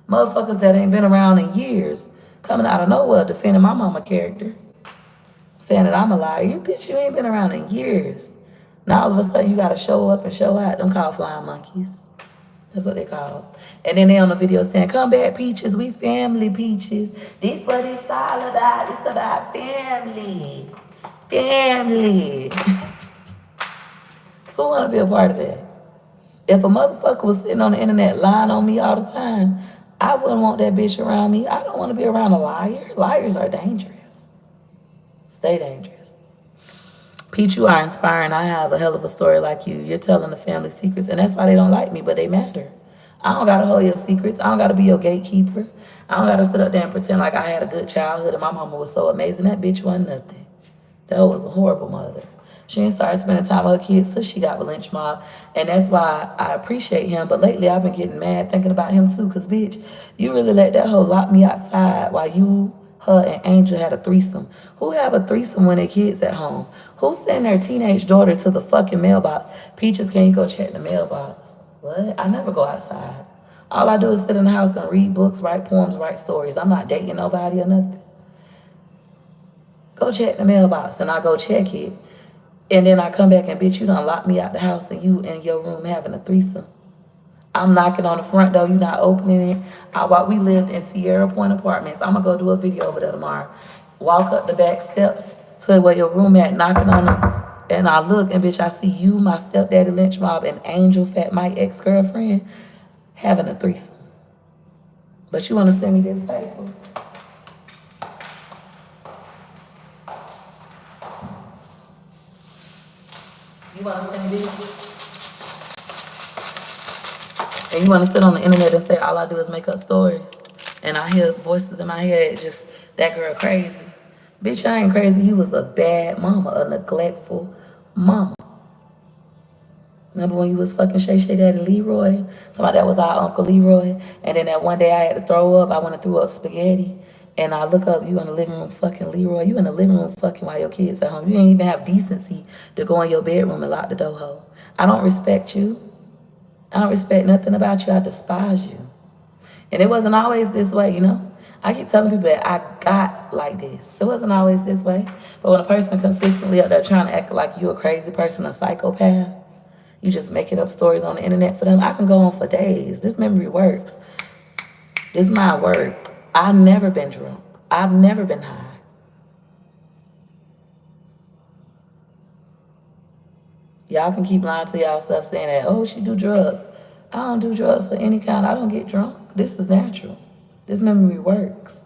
Motherfuckers that ain't been around in years coming out of nowhere defending my mama character. Saying that I'm a liar. You bitch, you ain't been around in years. Now all of a sudden you gotta show up and show out. Them called flying monkeys. That's what they call. And then they on the video saying, come back, Peaches, we family, Peaches. This what it's all about. It's about family. Family. Who wanna be a part of that? If a motherfucker was sitting on the internet lying on me all the time, I wouldn't want that bitch around me. I don't want to be around a liar. Liars are dangerous. Stay dangerous. Pete, you are inspiring. I have a hell of a story like you. You're telling the family secrets, and that's why they don't like me, but they matter. I don't got to hold your secrets. I don't got to be your gatekeeper. I don't got to sit up there and pretend like I had a good childhood and my mama was so amazing. That bitch wasn't nothing. That was a horrible mother. She didn't start spending time with her kids till she got with lynch mob. And that's why I appreciate him. But lately I've been getting mad thinking about him too. Because, bitch, you really let that hoe lock me outside while you, her, and Angel had a threesome. Who have a threesome when their kids at home? Who send their teenage daughter to the fucking mailbox? Peaches, can you go check the mailbox? What? I never go outside. All I do is sit in the house and read books, write poems, write stories. I'm not dating nobody or nothing. Go check the mailbox. And I go check it. And then I come back and, bitch, you done locked me out the house and you in your room having a threesome. I'm knocking on the front door, you not opening it. While we lived in Sierra Point Apartments, I'm going to go do a video over there tomorrow. Walk up the back steps to where your room at, knocking on the, and I look, and, bitch, I see you, my stepdaddy lynch mob, and Angel, Fat Mike, ex-girlfriend, having a threesome. But you want to send me this paper? You want to send me this? And you want to sit on the internet and say all I do is make up stories. And I hear voices in my head just, that girl crazy. Bitch, I ain't crazy. You was a bad mama, a neglectful mama. Remember when you was fucking Shay Shay Daddy Leroy? Somebody that was our Uncle Leroy. And then that one day I had to throw up. I went and threw up spaghetti. And I look up, you in the living room fucking Leroy. You in the living room fucking while your kids at home. You ain't even have decency to go in your bedroom and lock the door hole. I don't respect you. I don't respect nothing about you. I despise you. And it wasn't always this way, you know. I keep telling people that I got like this. It wasn't always this way. But when a person consistently up there trying to act like you a crazy person, a psychopath, you just making up stories on the internet for them, I can go on for days. This memory works. This mind work. I've never been drunk. I've never been high. Y'all can keep lying to y'all stuff saying that, oh, she do drugs. I don't do drugs of any kind. I don't get drunk. This is natural. This memory works.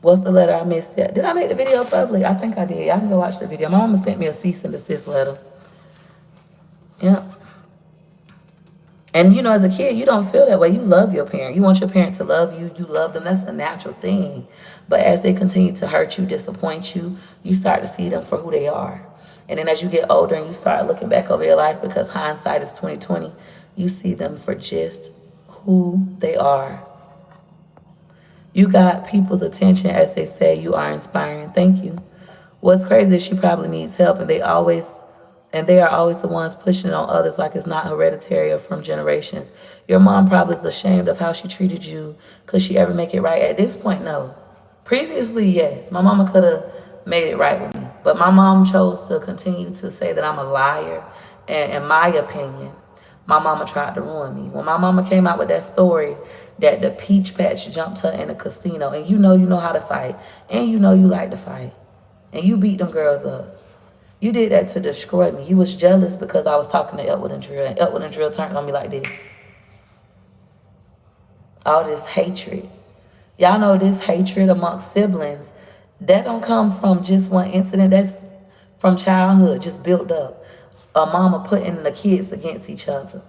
What's the letter I missed yet? Did I make the video public? I think I did. Y'all can go watch the video. My mama sent me a cease and desist letter. Yep. And, you know, as a kid, you don't feel that way. You love your parent. You want your parent to love you. You love them. That's a natural thing. But as they continue to hurt you, disappoint you, you start to see them for who they are. And then as you get older and you start looking back over your life, because hindsight is 20/20, you see them for just who they are. You got people's attention, as they say. You are inspiring. Thank you. What's crazy is she probably needs help, and they are always the ones pushing it on others like it's not hereditary or from generations. Your mom probably is ashamed of how she treated you. Could she ever make it right? At this point, no. Previously, yes. My mama could have made it right with me. But my mom chose to continue to say that I'm a liar. And in my opinion, my mama tried to ruin me. When my mama came out with that story that the peach patch jumped her in a casino, and you know how to fight, and you know you like to fight, and you beat them girls up. You did that to destroy me. You was jealous because I was talking to Elwood and Drill, and Elwood and Drill turned on me like this. All this hatred. Y'all know this hatred amongst siblings, that don't come from just one incident. That's from childhood, just built up. A mama putting the kids against each other.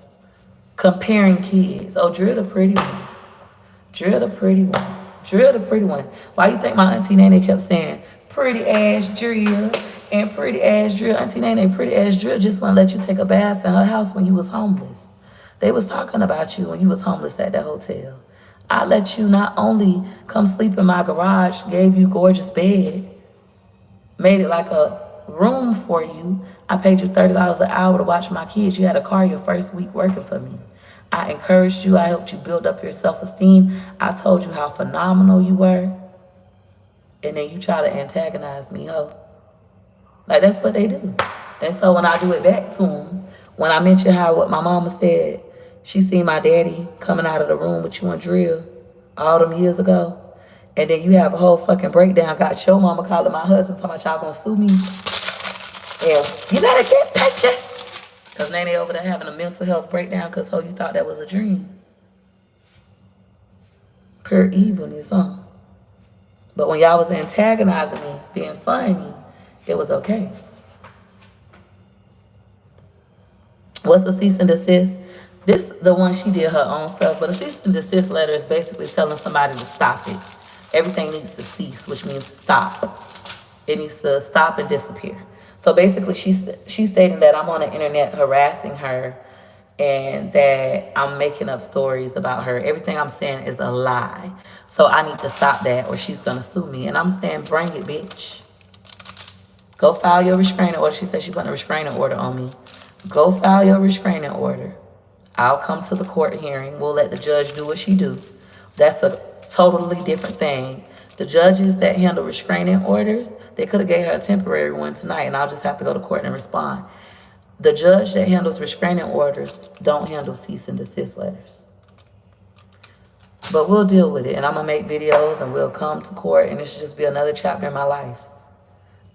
Comparing kids. Oh, Drill the pretty one. Drill the pretty one. Drill the pretty one. Why you think my auntie Nene kept saying, pretty ass Drill and pretty ass Drill? Auntie Nene, pretty ass Drill just wouldn't let you take a bath in her house when you was homeless. They was talking about you when you was homeless at the hotel. I let you not only come sleep in my garage, gave you gorgeous bed, made it like a room for you. I paid you $30 an hour to watch my kids. You had a car your first week working for me. I encouraged you. I helped you build up your self-esteem. I told you how phenomenal you were. And then you try to antagonize me, ho. Like, that's what they do. And so when I do it back to them, when I mention how what my mama said, she seen my daddy coming out of the room with you and Drill all them years ago. And then you have a whole fucking breakdown. Got your mama calling my husband, talking about y'all gonna sue me. And you better get pictures. Because Nene over there having a mental health breakdown because, oh, you thought that was a dream. Pure evilness, huh? But when y'all was antagonizing me, being funny, it was okay. What's a cease and desist? This the one she did her own self, but a cease and desist letter is basically telling somebody to stop it. Everything needs to cease, which means stop. It needs to stop and disappear. So basically, she's stating that I'm on the internet harassing her and that I'm making up stories about her. Everything I'm saying is a lie. So I need to stop that or she's going to sue me. And I'm saying, bring it, bitch. Go file your restraining order. She said she's putting a restraining order on me. Go file your restraining order. I'll come to the court hearing. We'll let the judge do what she do. That's a totally different thing. The judges that handle restraining orders, they could have gave her a temporary one tonight, and I'll just have to go to court and respond. The judge that handles restraining orders don't handle cease and desist letters. But we'll deal with it, and I'm going to make videos, and we'll come to court, and it should just be another chapter in my life.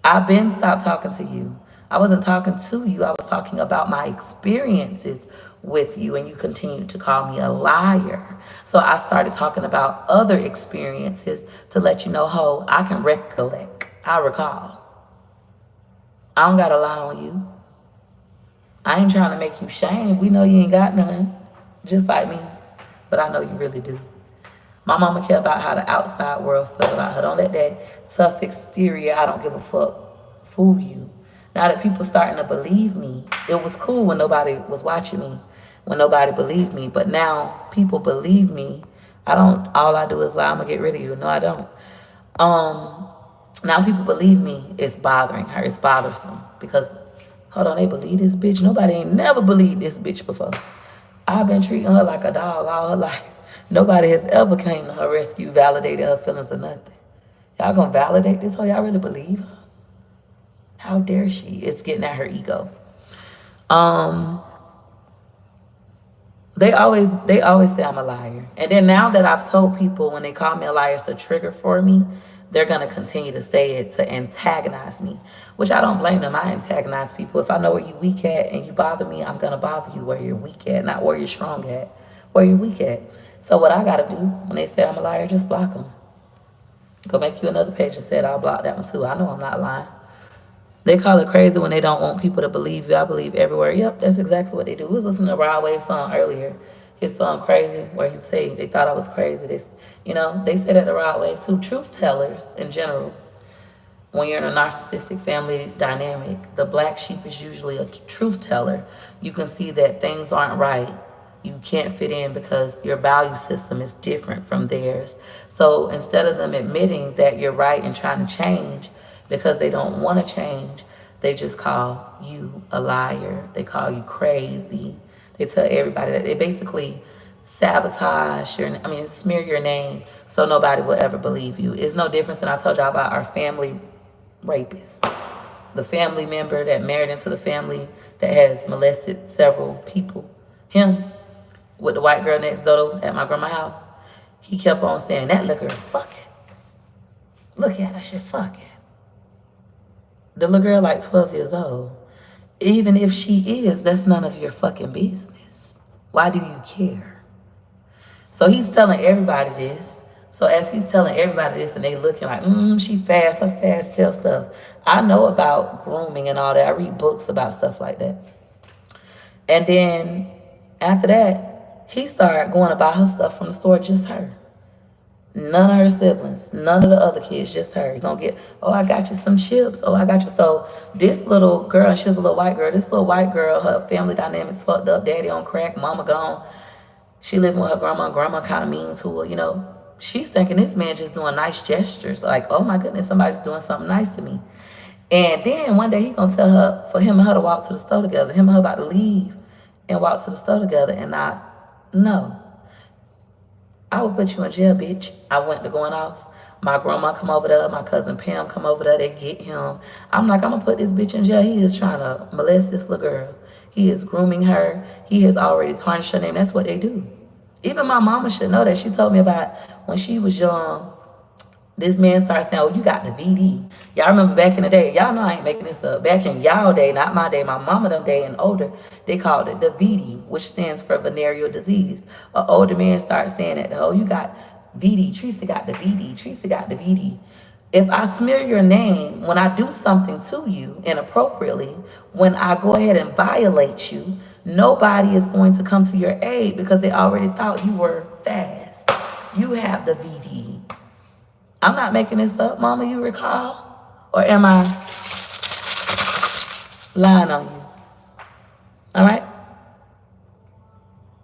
I've been stopped talking to you. I wasn't talking to you. I was talking about my experiences with you, and you continued to call me a liar. So I started talking about other experiences to let you know, ho, I can recollect. I recall. I don't got to lie on you. I ain't trying to make you shame. We know you ain't got none, just like me. But I know you really do. My mama care about how the outside world feel about her. Don't let that tough exterior, I don't give a fuck, fool you. Now that people starting to believe me, it was cool when nobody was watching me, when nobody believed me. But now people believe me. All I do is lie. I'm going to get rid of you. No, I don't. Now people believe me. It's bothering her. It's bothersome. Because, hold on, they believe this bitch? Nobody ain't never believed this bitch before. I've been treating her like a dog all her life. Nobody has ever came to her rescue, validated her feelings or nothing. Y'all gonna validate this? Oh, y'all really believe her? How dare she? It's getting at her ego. They always say I'm a liar. And then now that I've told people when they call me a liar, it's a trigger for me, they're gonna continue to say it to antagonize me, which I don't blame them. I antagonize people. If I know where you weak at and you bother me, I'm gonna bother you where you're weak at, not where you're strong at, where you're weak at. So what I gotta do when they say I'm a liar, just block them. Go make you another page and say I'll block that one too. I know I'm not lying. They call it crazy when they don't want people to believe you. I believe everywhere. Yep, that's exactly what they do. We was listening to Rod Wave's song earlier. His song Crazy, where he said they thought I was crazy. They say that to Rod Wave too. Truth tellers in general, when you're in a narcissistic family dynamic, the black sheep is usually a truth teller. You can see that things aren't right. You can't fit in because your value system is different from theirs. So instead of them admitting that you're right and trying to change, because they don't want to change, they just call you a liar. They call you crazy. They tell everybody that. They basically sabotage smear your name so nobody will ever believe you. It's no difference than I told y'all about our family rapist. The family member that married into the family that has molested several people. Him, with the white girl next door at my grandma's house, he kept on saying, that little girl, fuck it. Look at her, she fuck it. The little girl like 12 years old. Even if she is, that's none of your fucking business. Why do you care? So he's telling everybody this. So as he's telling everybody this and they looking like, she fast, her fast tell stuff. I know about grooming and all that. I read books about stuff like that. And then after that, he started going to buy her stuff from the store, just her. None of her siblings, none of the other kids, just her. You're gonna get, oh, I got you some chips. Oh, I got you. So this little girl, and she's a little white girl, this little white girl, her family dynamics fucked up. Daddy on crack, mama gone. She living with her grandma. Grandma kind of mean to her, She's thinking this man just doing nice gestures. Like, oh my goodness, somebody's doing something nice to me. And then one day he gonna tell her, for him and her to walk to the store together. Him and her about to leave and walk to the store together. And no. I will put you in jail, bitch. I went to going off. My grandma come over there. My cousin Pam come over there. They get him. I'm like, I'm going to put this bitch in jail. He is trying to molest this little girl. He is grooming her. He has already tarnished her name. That's what they do. Even my mama should know that. She told me about when she was young, this man started saying, oh, you got the VD. Y'all remember back in the day, y'all know I ain't making this up. Back in y'all day, not my day, my mama them day and older, they called it the VD, which stands for venereal disease. An older man started saying that, oh, you got VD. Teresa got the VD. Teresa got the VD. If I smear your name, when I do something to you inappropriately, when I go ahead and violate you, nobody is going to come to your aid because they already thought you were fast. You have the VD. I'm not making this up, Mama, you recall? Or am I lying on you? All right?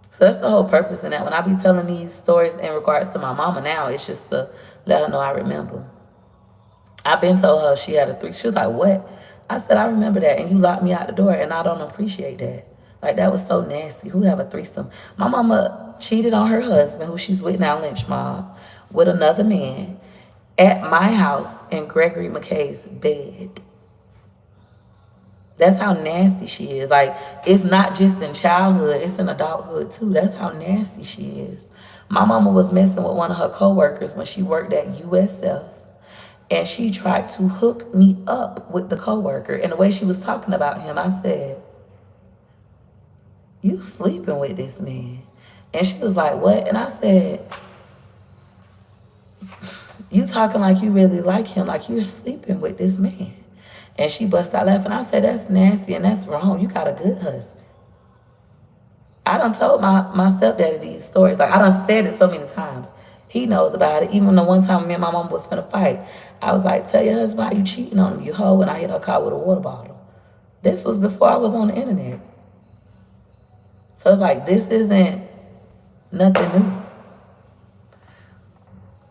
So that's the whole purpose in that. When I be telling these stories in regards to my mama now, it's just to let her know I remember. I've been told her she had a threesome. She was like, what? I said, I remember that, and you locked me out the door, and I don't appreciate that. Like, that was so nasty. Who have a threesome? My mama cheated on her husband, who she's with now, Lynch Mob, with another man, at my house in Gregory McKay's bed. That's how nasty she is. Like, it's not just in childhood, it's in adulthood too. That's how nasty she is. My mama was messing with one of her coworkers when she worked at USF, and she tried to hook me up with the coworker. And the way she was talking about him, I said, you sleeping with this man? And she was like, what? And I said, you talking like you really like him, like you're sleeping with this man. And she busted out laughing. I said, that's nasty and that's wrong. You got a good husband. I done told my stepdaddy these stories. Like, I done said it so many times. He knows about it. Even the one time me and my mom was finna fight, I was like, tell your husband how you cheating on him, you hoe, and I hit her car with a water bottle. This was before I was on the internet. So it's like, this isn't nothing new.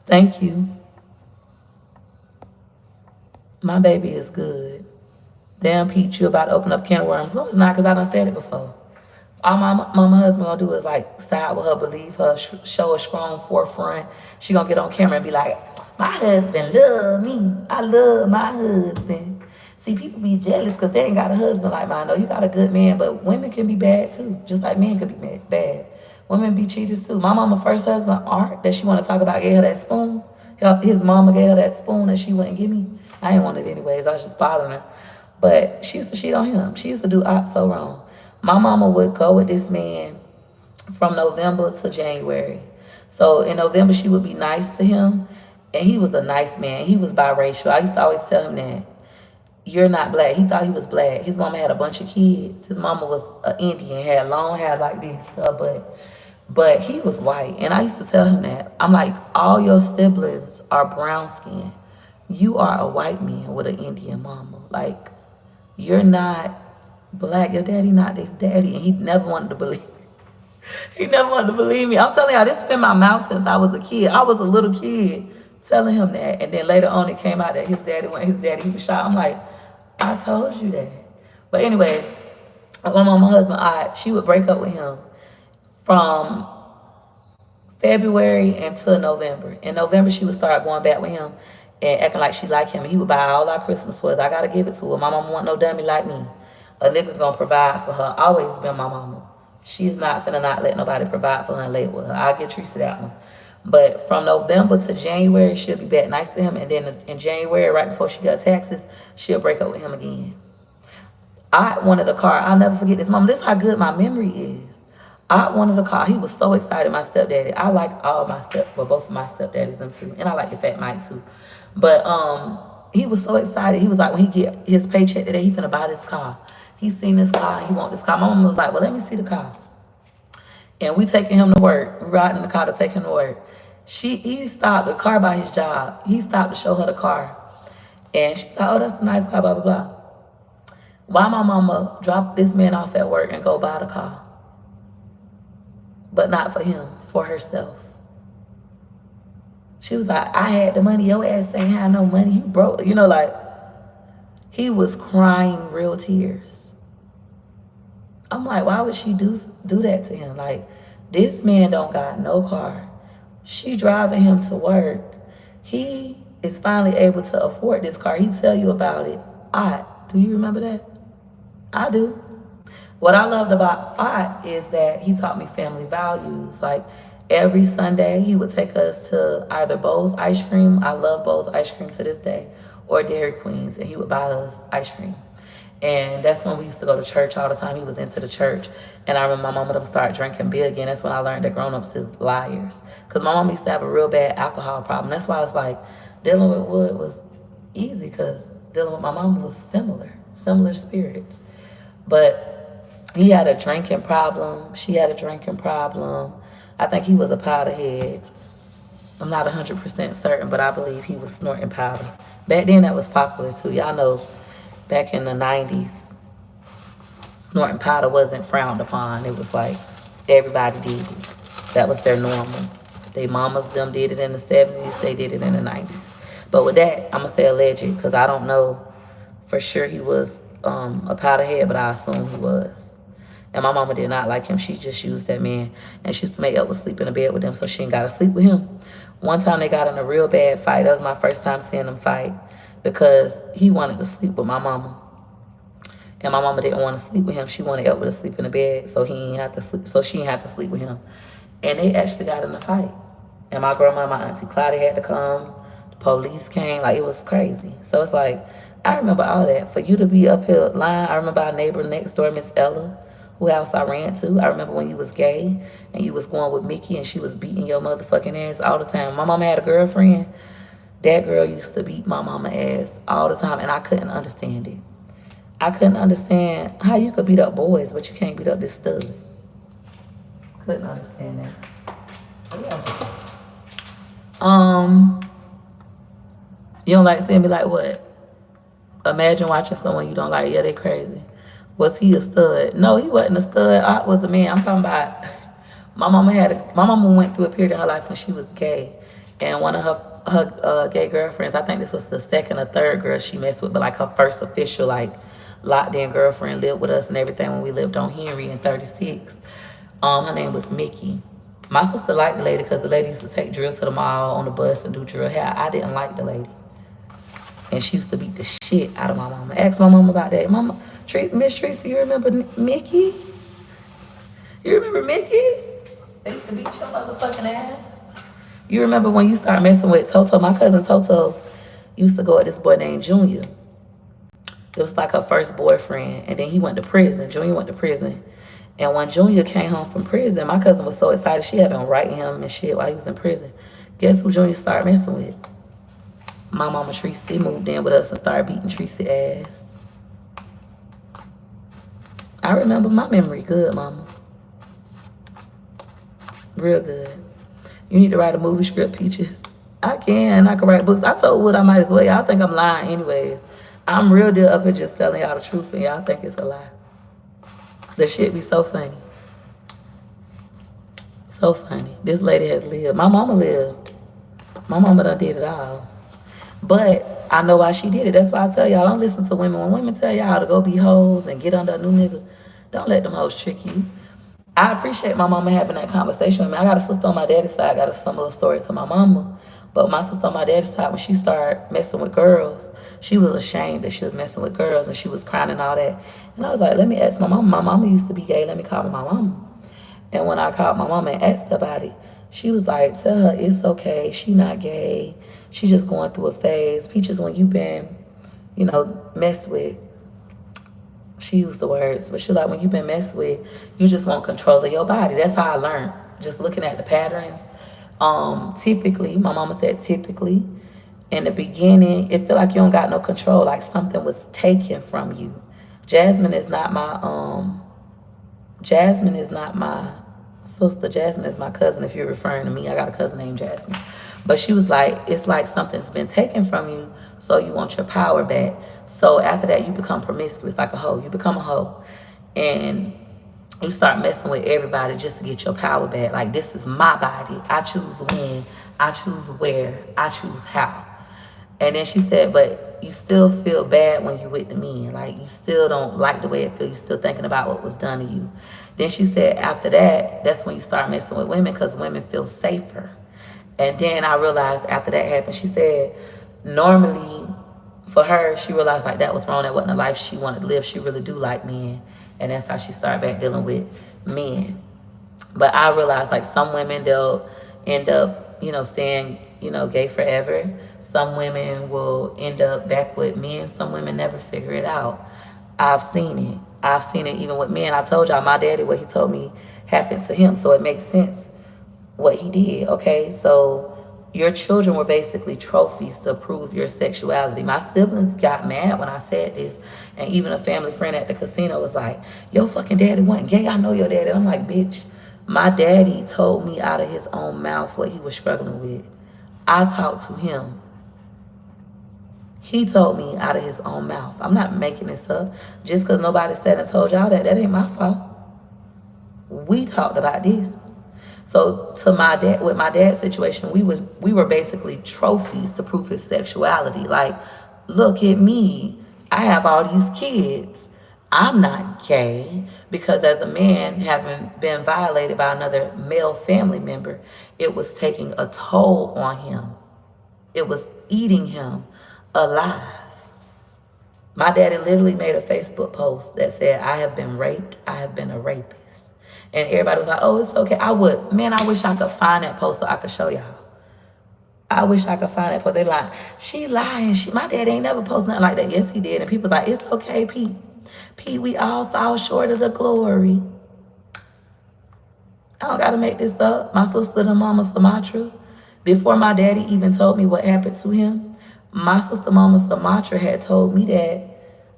Thank you. My baby is good. Damn, Pete, you about to open up can of worms. No, it's not, because I done said it before. All my husband gonna do is like side with her, believe her, show a strong forefront. She gonna get on camera and be like, my husband love me. I love my husband. See, people be jealous because they ain't got a husband like mine. No, you got a good man, but women can be bad too. Just like men could be bad. Women be cheaters too. My mama's first husband, Art, that she want to talk about, gave her that spoon. His mama gave her that spoon that she wouldn't give me. I ain't want it anyways. I was just bothering her. But she used to cheat on him. She used to do Art so wrong. My mama would go with this man from November to January. So in November, she would be nice to him. And he was a nice man. He was biracial. I used to always tell him that. You're not black. He thought he was black. His mama had a bunch of kids. His mama was an Indian, had long hair like this, but he was white. And I used to tell him that. I'm like, all your siblings are brown skinned. You are a white man with an Indian mama. Like, you're not black. Your daddy not this daddy. And he never wanted to believe me. He never wanted to believe me. I'm telling y'all, this has been my mouth since I was a kid. I was a little kid telling him that. And then later on, it came out that his daddy he was shot. I'm like, I told you that. But anyways, when my husband, she would break up with him from February until November. In November, she would start going back with him and acting like she liked him. And he would buy all our Christmas toys. I got to give it to her. My mama want no dummy like me. A nigga gonna provide for her. Always been my mama. She's not finna not let nobody provide for her and lay with her. I'll get treats to that one. But from November to January, she'll be back nice to him. And then in January, right before she got taxes, she'll break up with him again. I wanted a car. I'll never forget this. Mama, this is how good my memory is. I wanted a car. He was so excited, my stepdaddy. I like all my both of my stepdaddies, them too. And I like the Fat Mike too. But he was so excited. He was like, when he get his paycheck today, he finna buy this car. He seen this car, he want this car. My mama was like, well, let me see the car. And we taking him to work. We riding in the car to take him to work. He stopped the car by his job. He stopped to show her the car. And she thought, oh, that's a nice car, blah, blah, blah. Why my mama dropped this man off at work and go buy the car? But not for him, for herself. She was like, I had the money. Your ass ain't had no money. You broke. You know, like, he was crying real tears. I'm like, why would she do that to him? Like, this man don't got no car. She driving him to work. He is finally able to afford this car. He tell you about it. Do you remember that? I do. What I loved about Ott is that he taught me family values. Like, every Sunday, he would take us to either Bo's Ice Cream. I love Bo's Ice Cream to this day. Or Dairy Queen's. And he would buy us ice cream. And that's when we used to go to church all the time. He was into the church. And I remember my mama them start drinking beer again. That's when I learned that grown-ups is liars. Because my mama used to have a real bad alcohol problem. That's why it's like, dealing with Wood was easy, because dealing with my mama was similar spirits. But he had a drinking problem. She had a drinking problem. I think he was a powder head. I'm not 100% certain, but I believe he was snorting powder. Back then, that was popular, too. Y'all know, back in the 90s, snorting powder wasn't frowned upon. It was like everybody did it. That was their normal. They mamas, them did it in the 70s. They did it in the 90s. But with that, I'm going to say alleged, because I don't know for sure he was a powder head, but I assume he was. And my mama did not like him. She just used that man. And she used to make up with sleep in the bed with him, so she ain't got to sleep with him. One time they got in a real bad fight. That was my first time seeing them fight, because he wanted to sleep with my mama. And my mama didn't want to sleep with him. She wanted Edward to sleep in the bed, so he didn't have to sleep. So she didn't have to sleep with him. And they actually got in a fight. And my grandma and my auntie Claudia had to come. The police came. Like, it was crazy. So it's like, I remember all that. For you to be up here lying, I remember our neighbor next door, Miss Ella, who house I ran to. I remember when you was gay and you was going with Mickey and she was beating your motherfucking ass all the time. My mama had a girlfriend. That girl used to beat my mama ass all the time, and I couldn't understand it. I couldn't understand how you could beat up boys, but you can't beat up this stud. Couldn't understand that. Yeah. You don't like seeing me like what? Imagine watching someone you don't like. Yeah, they crazy. Was he a stud? No, he wasn't a stud. I was a man. I'm talking about my mama went through a period in her life when she was gay, and one of her gay girlfriends, I think this was the second or third girl she messed with, but like her first official like locked in girlfriend, lived with us and everything when we lived on Henry in 36. Her name was Mickey. My sister liked the lady because the lady used to take Drill to the mall on the bus and do Drill hair. I didn't like the lady. And she used to beat the shit out of my mama. Ask my mama about that. Mama, Miss Tracy, you remember Mickey? You remember Mickey? They used to beat your motherfucking ass. You remember when you started messing with Toto? My cousin Toto used to go with this boy named Junior. It was like her first boyfriend. And then he went to prison. Junior went to prison. And when Junior came home from prison, my cousin was so excited. She had been writing him and shit while he was in prison. Guess who Junior started messing with? My mama Tracy moved in with us and started beating Tracy ass. I remember my memory good, mama. Real good. You need to write a movie script, Peaches. I can write books. I told Wood I might as well. Y'all think I'm lying anyways. I'm real deal up here just telling y'all the truth and y'all think it's a lie. The shit be so funny. So funny. This lady has lived. My mama lived. My mama done did it all. But I know why she did it. That's why I tell y'all, don't listen to women. When women tell y'all to go be hoes and get under a new nigga, don't let them hoes trick you. I appreciate my mama having that conversation with me. I got a sister on my daddy's side. I got a similar story to my mama. But my sister on my daddy's side, when she started messing with girls, she was ashamed that she was messing with girls and she was crying and all that. And I was like, let me ask my mama. My mama used to be gay. Let me call my mama. And when I called my mama and asked about it, she was like, tell her it's okay. She not gay. She just going through a phase. Peaches, when you been, messed with, she used the words, but she was like, when you've been messed with, you just want control of your body. That's how I learned, just looking at the patterns. Typically, my mama said typically, in the beginning, it feel like you don't got no control, like something was taken from you. Jasmine is not my sister. Jasmine is my cousin, if you're referring to me. I got a cousin named Jasmine. But she was like, it's like something's been taken from you, so you want your power back. So after that, you become promiscuous, like a hoe. You become a hoe. And you start messing with everybody just to get your power back. Like, this is my body. I choose when, I choose where, I choose how. And then she said, but you still feel bad when you're with the men. Like, you still don't like the way it feels. You're still thinking about what was done to you. Then she said, after that, that's when you start messing with women because women feel safer. And then I realized after that happened, she said, normally for her, she realized like that was wrong. That wasn't a life she wanted to live. She really do like men. And that's how she started back dealing with men. But I realized like some women, they'll end up, staying, gay forever. Some women will end up back with men. Some women never figure it out. I've seen it. I've seen it even with men. I told y'all my daddy, what he told me happened to him. So it makes sense what he did, okay? So your children were basically trophies to prove your sexuality. My siblings got mad when I said this. And even a family friend at the casino was like, your fucking daddy wasn't gay. I know your daddy. And I'm like, bitch, my daddy told me out of his own mouth what he was struggling with. I talked to him. He told me out of his own mouth. I'm not making this up. Just because nobody said and told y'all that ain't my fault. We talked about this. So to my dad, with my dad's situation, we were basically trophies to prove his sexuality. Like, look at me. I have all these kids. I'm not gay. Because as a man, having been violated by another male family member, it was taking a toll on him. It was eating him alive. My daddy literally made a Facebook post that said, I have been raped. I have been a rapist. And everybody was like, oh, it's okay. I wish I could find that post so I could show y'all. I wish I could find that post. They like, she lying. My daddy ain't never posted nothing like that. Yes, he did. And people's like, it's okay, Pete. Pete, we all fall short of the glory. I don't got to make this up. My sister, the mama Sumatra, before my daddy even told me what happened to him, my sister, mama Sumatra, had told me that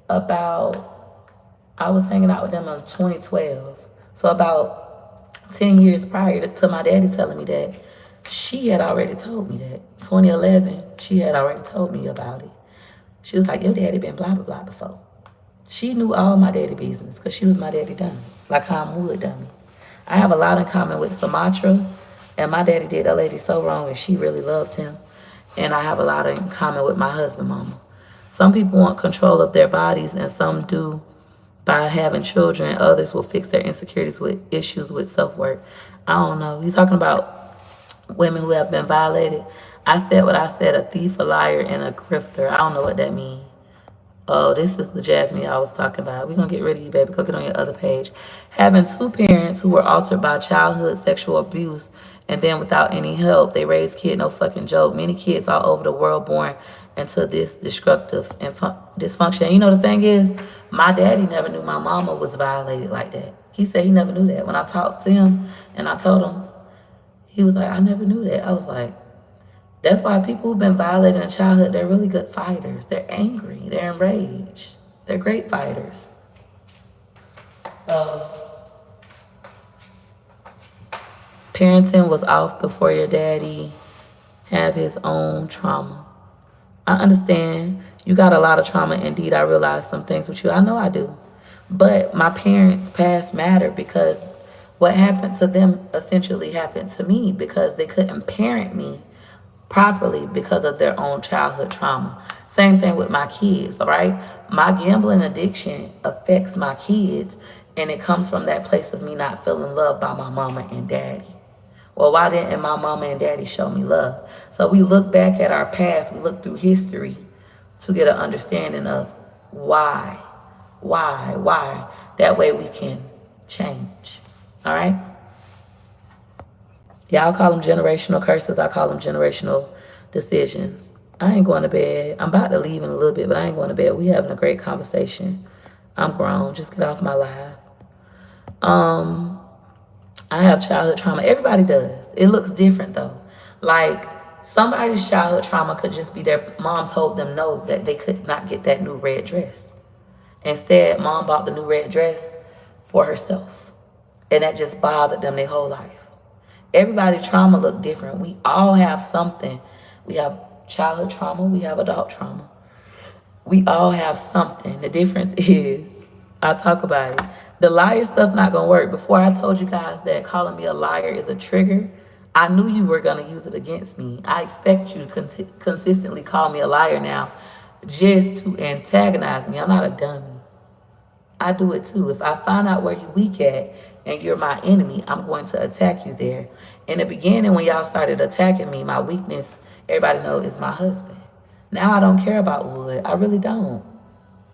I was hanging out with them in 2012. So about 10 years prior to my daddy telling me that, she had already told me that. 2011, she had already told me about it. She was like, your daddy been blah, blah, blah before. She knew all my daddy business because she was my daddy dummy, like how I'm Wood dummy. I have a lot in common with Sumatra, and my daddy did that lady so wrong and she really loved him. And I have a lot in common with my husband, mama. Some people want control of their bodies, and some do by having children. Others will fix their insecurities with issues with self-worth. I don't know. He's talking about women who have been violated. I said what I said, a thief, a liar, and a grifter. I don't know what that means. Oh, this is the Jasmine I was talking about. We're going to get rid of you, baby. Go get on your other page. Having two parents who were altered by childhood sexual abuse and then without any help, they raised kids, no fucking joke. Many kids all over the world born into this destructive and dysfunction. And you know, the thing is, my daddy never knew my mama was violated like that. He said he never knew that. When I talked to him and I told him, he was like, I never knew that. I was like, that's why people who've been violated in childhood, they're really good fighters. They're angry. They're enraged. They're great fighters. So, parenting was off before your daddy have his own trauma. I understand you got a lot of trauma. Indeed, I realized some things with you. I know I do. But my parents' past mattered because what happened to them essentially happened to me because they couldn't parent me properly because of their own childhood trauma. Same thing with my kids, all right? My gambling addiction affects my kids, and it comes from that place of me not feeling loved by my mama and daddy. Well, why didn't my mama and daddy show me love? So we look back at our past, we look through history to get an understanding of why. That way we can change, all right? Y'all call them generational curses. I call them generational decisions. I ain't going to bed. I'm about to leave in a little bit, but I ain't going to bed. We having a great conversation. I'm grown. Just get off my live. I have childhood trauma. Everybody does. It looks different, though. Like, somebody's childhood trauma could just be their mom told them no, that they could not get that new red dress. Instead, mom bought the new red dress for herself. And that just bothered them their whole life. Everybody's trauma look different. We all have something. We have childhood trauma. We have adult trauma. We all have something. The difference is, I'll talk about it. The liar stuff not going to work. Before I told you guys that calling me a liar is a trigger, I knew you were going to use it against me. I expect you to consistently call me a liar now just to antagonize me. I'm not a dummy. I do it too. If I find out where you're weak at and you're my enemy, I'm going to attack you there. In the beginning, when y'all started attacking me, my weakness, everybody knows, is my husband. Now I don't care about Wood. I really don't.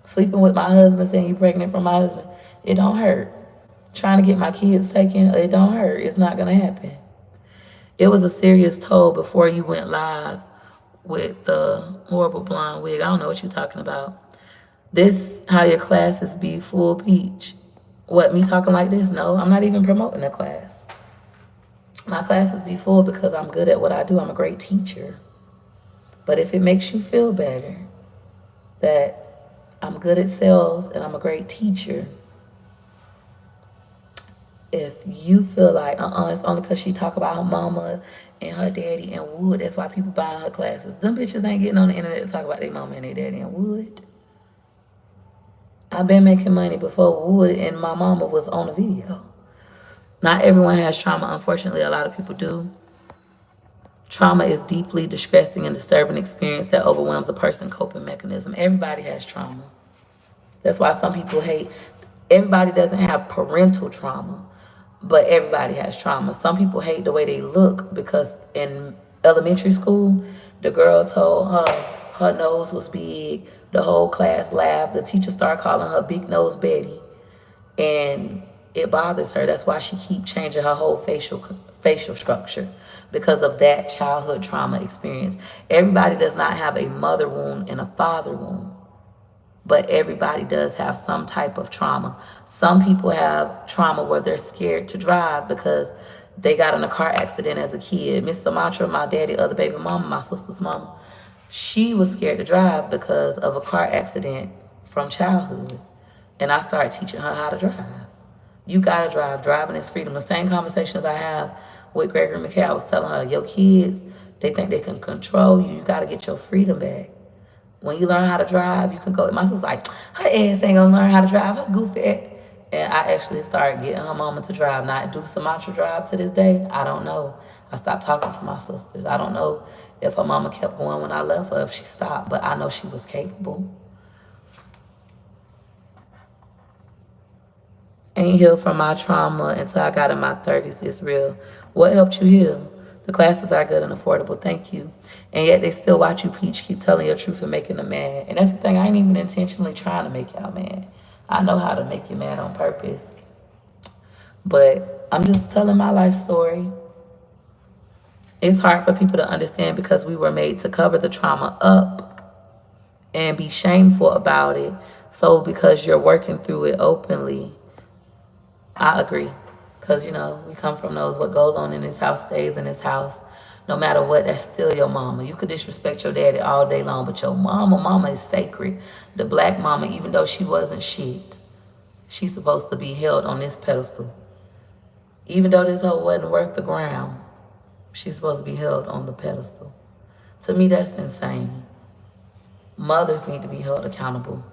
Sleeping with my husband, saying you pregnant from my husband, it don't hurt. Trying to get my kids taken, it don't hurt. It's not going to happen. It was a serious toll before you went live with the horrible blonde wig. I don't know what you're talking about. This, how your classes be full peach. What, me talking like this? No, I'm not even promoting a class. My classes be full because I'm good at what I do. I'm a great teacher. But if it makes you feel better that I'm good at sales and I'm a great teacher, if you feel like, it's only because she talk about her mama and her daddy and Wood, that's why people buying her classes. Them bitches ain't getting on the internet to talk about their mama and their daddy and Wood. I've been making money before Wood and my mama was on the video. Not everyone has trauma. Unfortunately, a lot of people do. Trauma is deeply distressing and disturbing experience that overwhelms a person's coping mechanism. Everybody has trauma. That's why some people hate. Everybody doesn't have parental trauma, but everybody has trauma. Some people hate the way they look because in elementary school, the girl told her nose was big. The whole class laughed. The teacher started calling her Big Nose Betty. And it bothers her. That's why she keeps changing her whole facial structure because of that childhood trauma experience. Everybody does not have a mother wound and a father wound, but everybody does have some type of trauma. Some people have trauma where they're scared to drive because they got in a car accident as a kid. Miss Sumatra, my daddy, other baby mama, my sister's mama, she was scared to drive because of a car accident from childhood. And I started teaching her how to drive. You gotta drive. Driving is freedom. The same conversations I have with Gregory McKay, I was telling her, your kids, they think they can control you. You gotta get your freedom back. When you learn how to drive, you can go. My sister's like, her ass ain't gonna learn how to drive. Her goofy ass. And I actually started getting her mama to drive. Not do Sumatra drive to this day. I don't know. I stopped talking to my sisters. I don't know if her mama kept going when I left or if she stopped, but I know she was capable. Ain't healed from my trauma until I got in my 30s. It's real. What helped you heal? The classes are good and affordable. Thank you. And yet they still watch you preach, keep telling your truth and making them mad. And that's the thing. I ain't even intentionally trying to make y'all mad. I know how to make you mad on purpose. But I'm just telling my life story. It's hard for people to understand because we were made to cover the trauma up and be shameful about it. So because you're working through it openly, I agree. Because, you know, we come from those, what goes on in this house stays in this house. No matter what, that's still your mama. You could disrespect your daddy all day long, but your mama is sacred. The black mama, even though she wasn't shit, she's supposed to be held on this pedestal. Even though this hoe wasn't worth the ground, she's supposed to be held on the pedestal. To me, that's insane. Mothers need to be held accountable.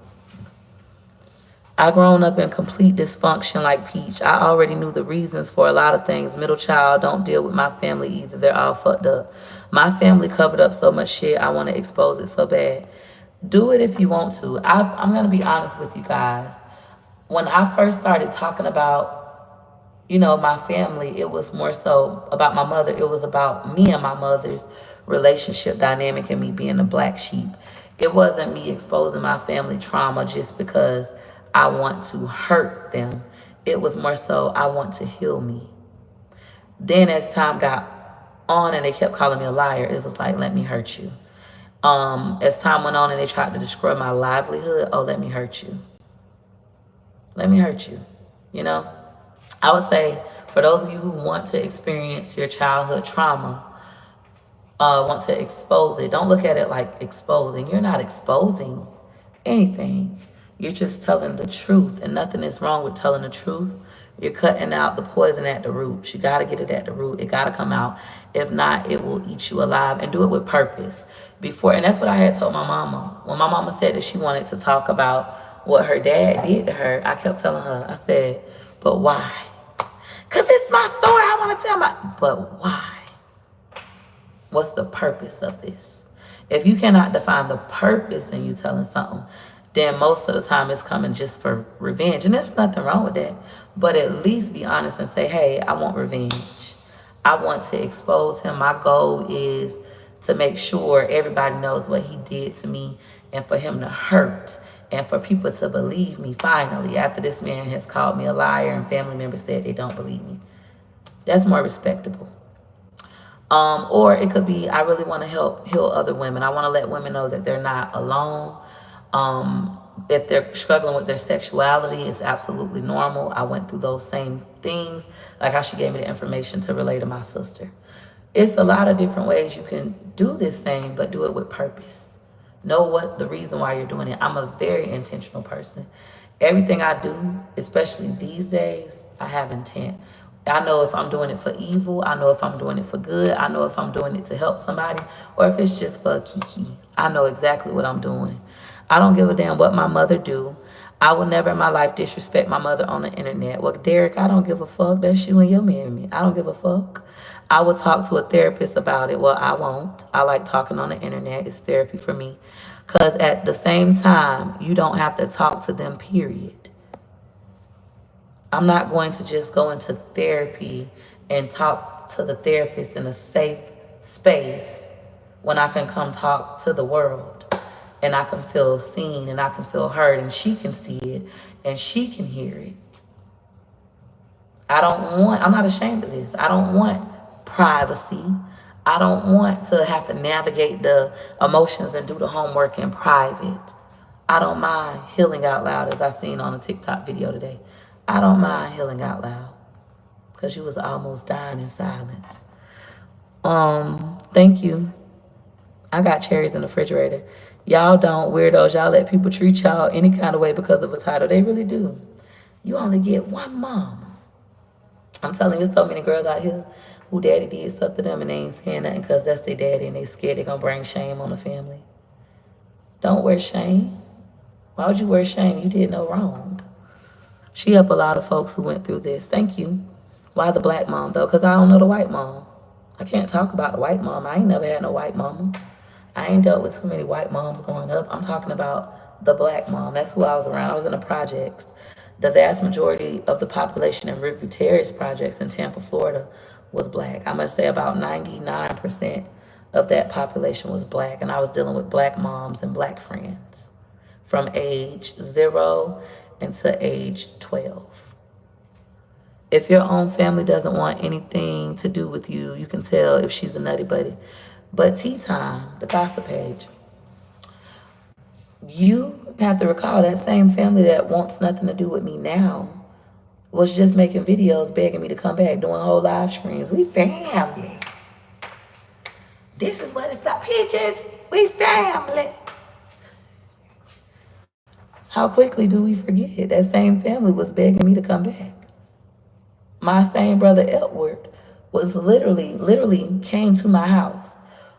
I grown up in complete dysfunction like Peach. I already knew the reasons for a lot of things. Middle child, don't deal with my family either. They're all fucked up. My family covered up so much shit. I want to expose it so bad. Do it if you want to. I'm going to be honest with you guys. When I first started talking about, you know, my family, it was more so about my mother. It was about me and my mother's relationship dynamic and me being a black sheep. It wasn't me exposing my family trauma just because I want to hurt them. It was more so I want to heal me. Then as time got on and they kept calling me a liar, it was like, let me hurt you. As time went on and they tried to destroy my livelihood, oh, let me hurt you. Let me hurt you, you know? I would say for those of you who want to experience your childhood trauma, want to expose it, don't look at it like exposing. You're not exposing anything. You're just telling the truth, and nothing is wrong with telling the truth. You're cutting out the poison at the root. You got to get it at the root. It got to come out. If not, it will eat you alive, and do it with purpose. And that's what I had told my mama. When my mama said that she wanted to talk about what her dad did to her, I kept telling her, I said, but why? Because it's my story. I want to tell but why? What's the purpose of this? If you cannot define the purpose in you telling something, then most of the time it's coming just for revenge. And there's nothing wrong with that. But at least be honest and say, hey, I want revenge. I want to expose him. My goal is to make sure everybody knows what he did to me and for him to hurt and for people to believe me finally after this man has called me a liar and family members said they don't believe me. That's more respectable. Or it could be, I really want to help heal other women. I want to let women know that they're not alone. If they're struggling with their sexuality, it's absolutely normal. I went through those same things, like how she gave me the information to relay to my sister. It's a lot of different ways you can do this thing, but do it with purpose. Know what the reason why you're doing it. I'm a very intentional person. Everything I do, especially these days, I have intent. I know if I'm doing it for evil. I know if I'm doing it for good. I know if I'm doing it to help somebody or if it's just for a kiki. I know exactly what I'm doing. I don't give a damn what my mother do. I will never in my life disrespect my mother on the internet. Well, Derek, I don't give a fuck. That's you and your man. I don't give a fuck. I will talk to a therapist about it. Well, I won't. I like talking on the internet. It's therapy for me. Because at the same time, you don't have to talk to them, period. I'm not going to just go into therapy and talk to the therapist in a safe space when I can come talk to the world and I can feel seen and I can feel heard and she can see it and she can hear it. I'm not ashamed of this. I don't want privacy. I don't want to have to navigate the emotions and do the homework in private. I don't mind healing out loud, as I seen on a TikTok video today. I don't mind healing out loud because you was almost dying in silence. Thank you. I got cherries in the refrigerator. Y'all don't, weirdos. Y'all let people treat y'all any kind of way because of a title. They really do. You only get one mom. I'm telling you, so many girls out here who daddy did stuff to them and they ain't saying nothing because that's their daddy and they scared they're going to bring shame on the family. Don't wear shame. Why would you wear shame? You did no wrong. She helped a lot of folks who went through this. Thank you. Why the black mom, though? Because I don't know the white mom. I can't talk about the white mom. I ain't never had no white mama. I ain't dealt with too many white moms growing up. I'm talking about the black mom. That's who I was around. I was in the projects. The vast majority of the population in Riverview Terrace projects in Tampa, Florida, was black. I'm gonna say about 99% of that population was black, and I was dealing with black moms and black friends from age 0 until age 12. If your own family doesn't want anything to do with you, you can tell if she's a nutty buddy. But tea time, the gossip page, you have to recall that same family that wants nothing to do with me now was just making videos begging me to come back, doing whole live streams. We family. This is what it's up, peaches. We family. How quickly do we forget that same family was begging me to come back? My same brother Edward was literally came to my house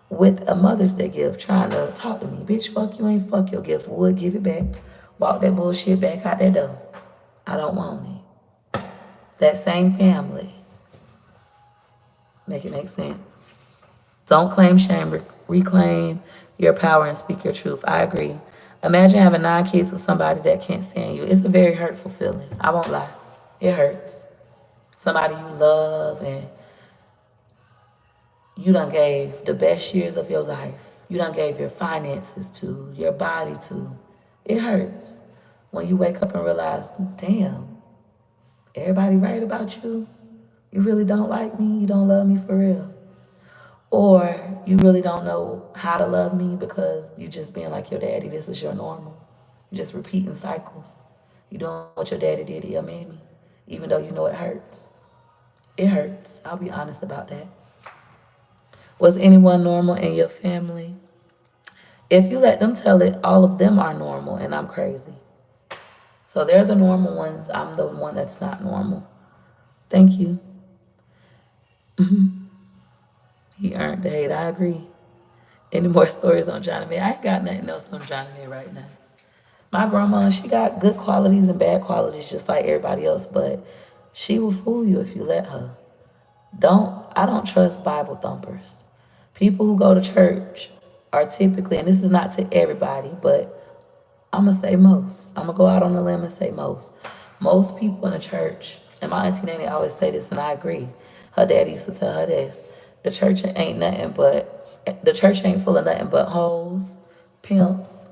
with a Mother's Day gift trying to talk to me. Bitch, fuck you, ain't fuck your gift. Would give it back. Walk that bullshit back out that door. I don't want it. That same family. Make it make sense. Don't claim shame. Reclaim your power and speak your truth. I agree. Imagine having 9 kids with somebody that can't stand you. It's a very hurtful feeling. I won't lie. It hurts. Somebody you love and you done gave the best years of your life. You done gave your finances to, your body to. It hurts when you wake up and realize, damn, everybody right about you. You really don't like me. You don't love me for real. Or you really don't know how to love me because you just being like your daddy. This is your normal. You're just repeating cycles. You doing what your daddy did to your mammy, even though you know it hurts. It hurts. I'll be honest about that. Was anyone normal in your family? If you let them tell it, all of them are normal and I'm crazy. So they're the normal ones. I'm the one that's not normal. Thank you. He earned the hate. I agree. Any more stories on Johnny May? I ain't got nothing else on Johnny May right now. My grandma, she got good qualities and bad qualities just like everybody else, but she will fool you if you let her. I don't trust Bible thumpers. People who go to church are typically, and this is not to everybody, but I'm going to say most. I'm going to go out on a limb and say most. Most people in the church, and my auntie Nanny always say this, and I agree. Her daddy used to tell her this. The church ain't full of nothing but hoes, pimps,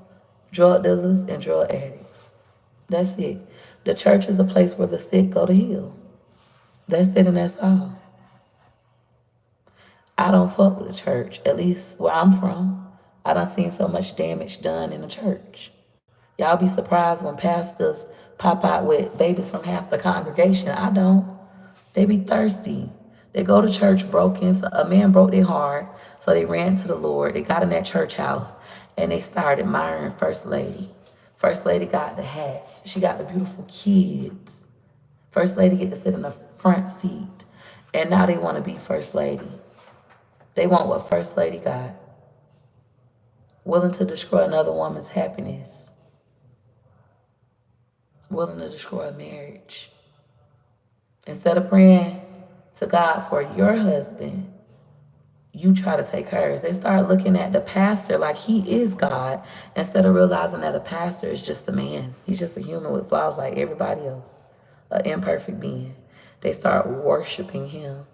drug dealers, and drug addicts. That's it. The church is a place where the sick go to heal. That's it and that's all. I don't fuck with the church, at least where I'm from. I done seen so much damage done in the church. Y'all be surprised when pastors pop out with babies from half the congregation. I don't. They be thirsty. They go to church broken. So a man broke their heart, so they ran to the Lord. They got in that church house, and they started admiring First Lady. First Lady got the hats. She got the beautiful kids. First Lady get to sit in the front seat. And now they want to be First Lady. They want what First Lady got. Willing to destroy another woman's happiness. Willing to destroy a marriage. Instead of praying to God for your husband, you try to take hers. They start looking at the pastor like he is God instead of realizing that a pastor is just a man. He's just a human with flaws like everybody else, an imperfect being. They start worshiping him.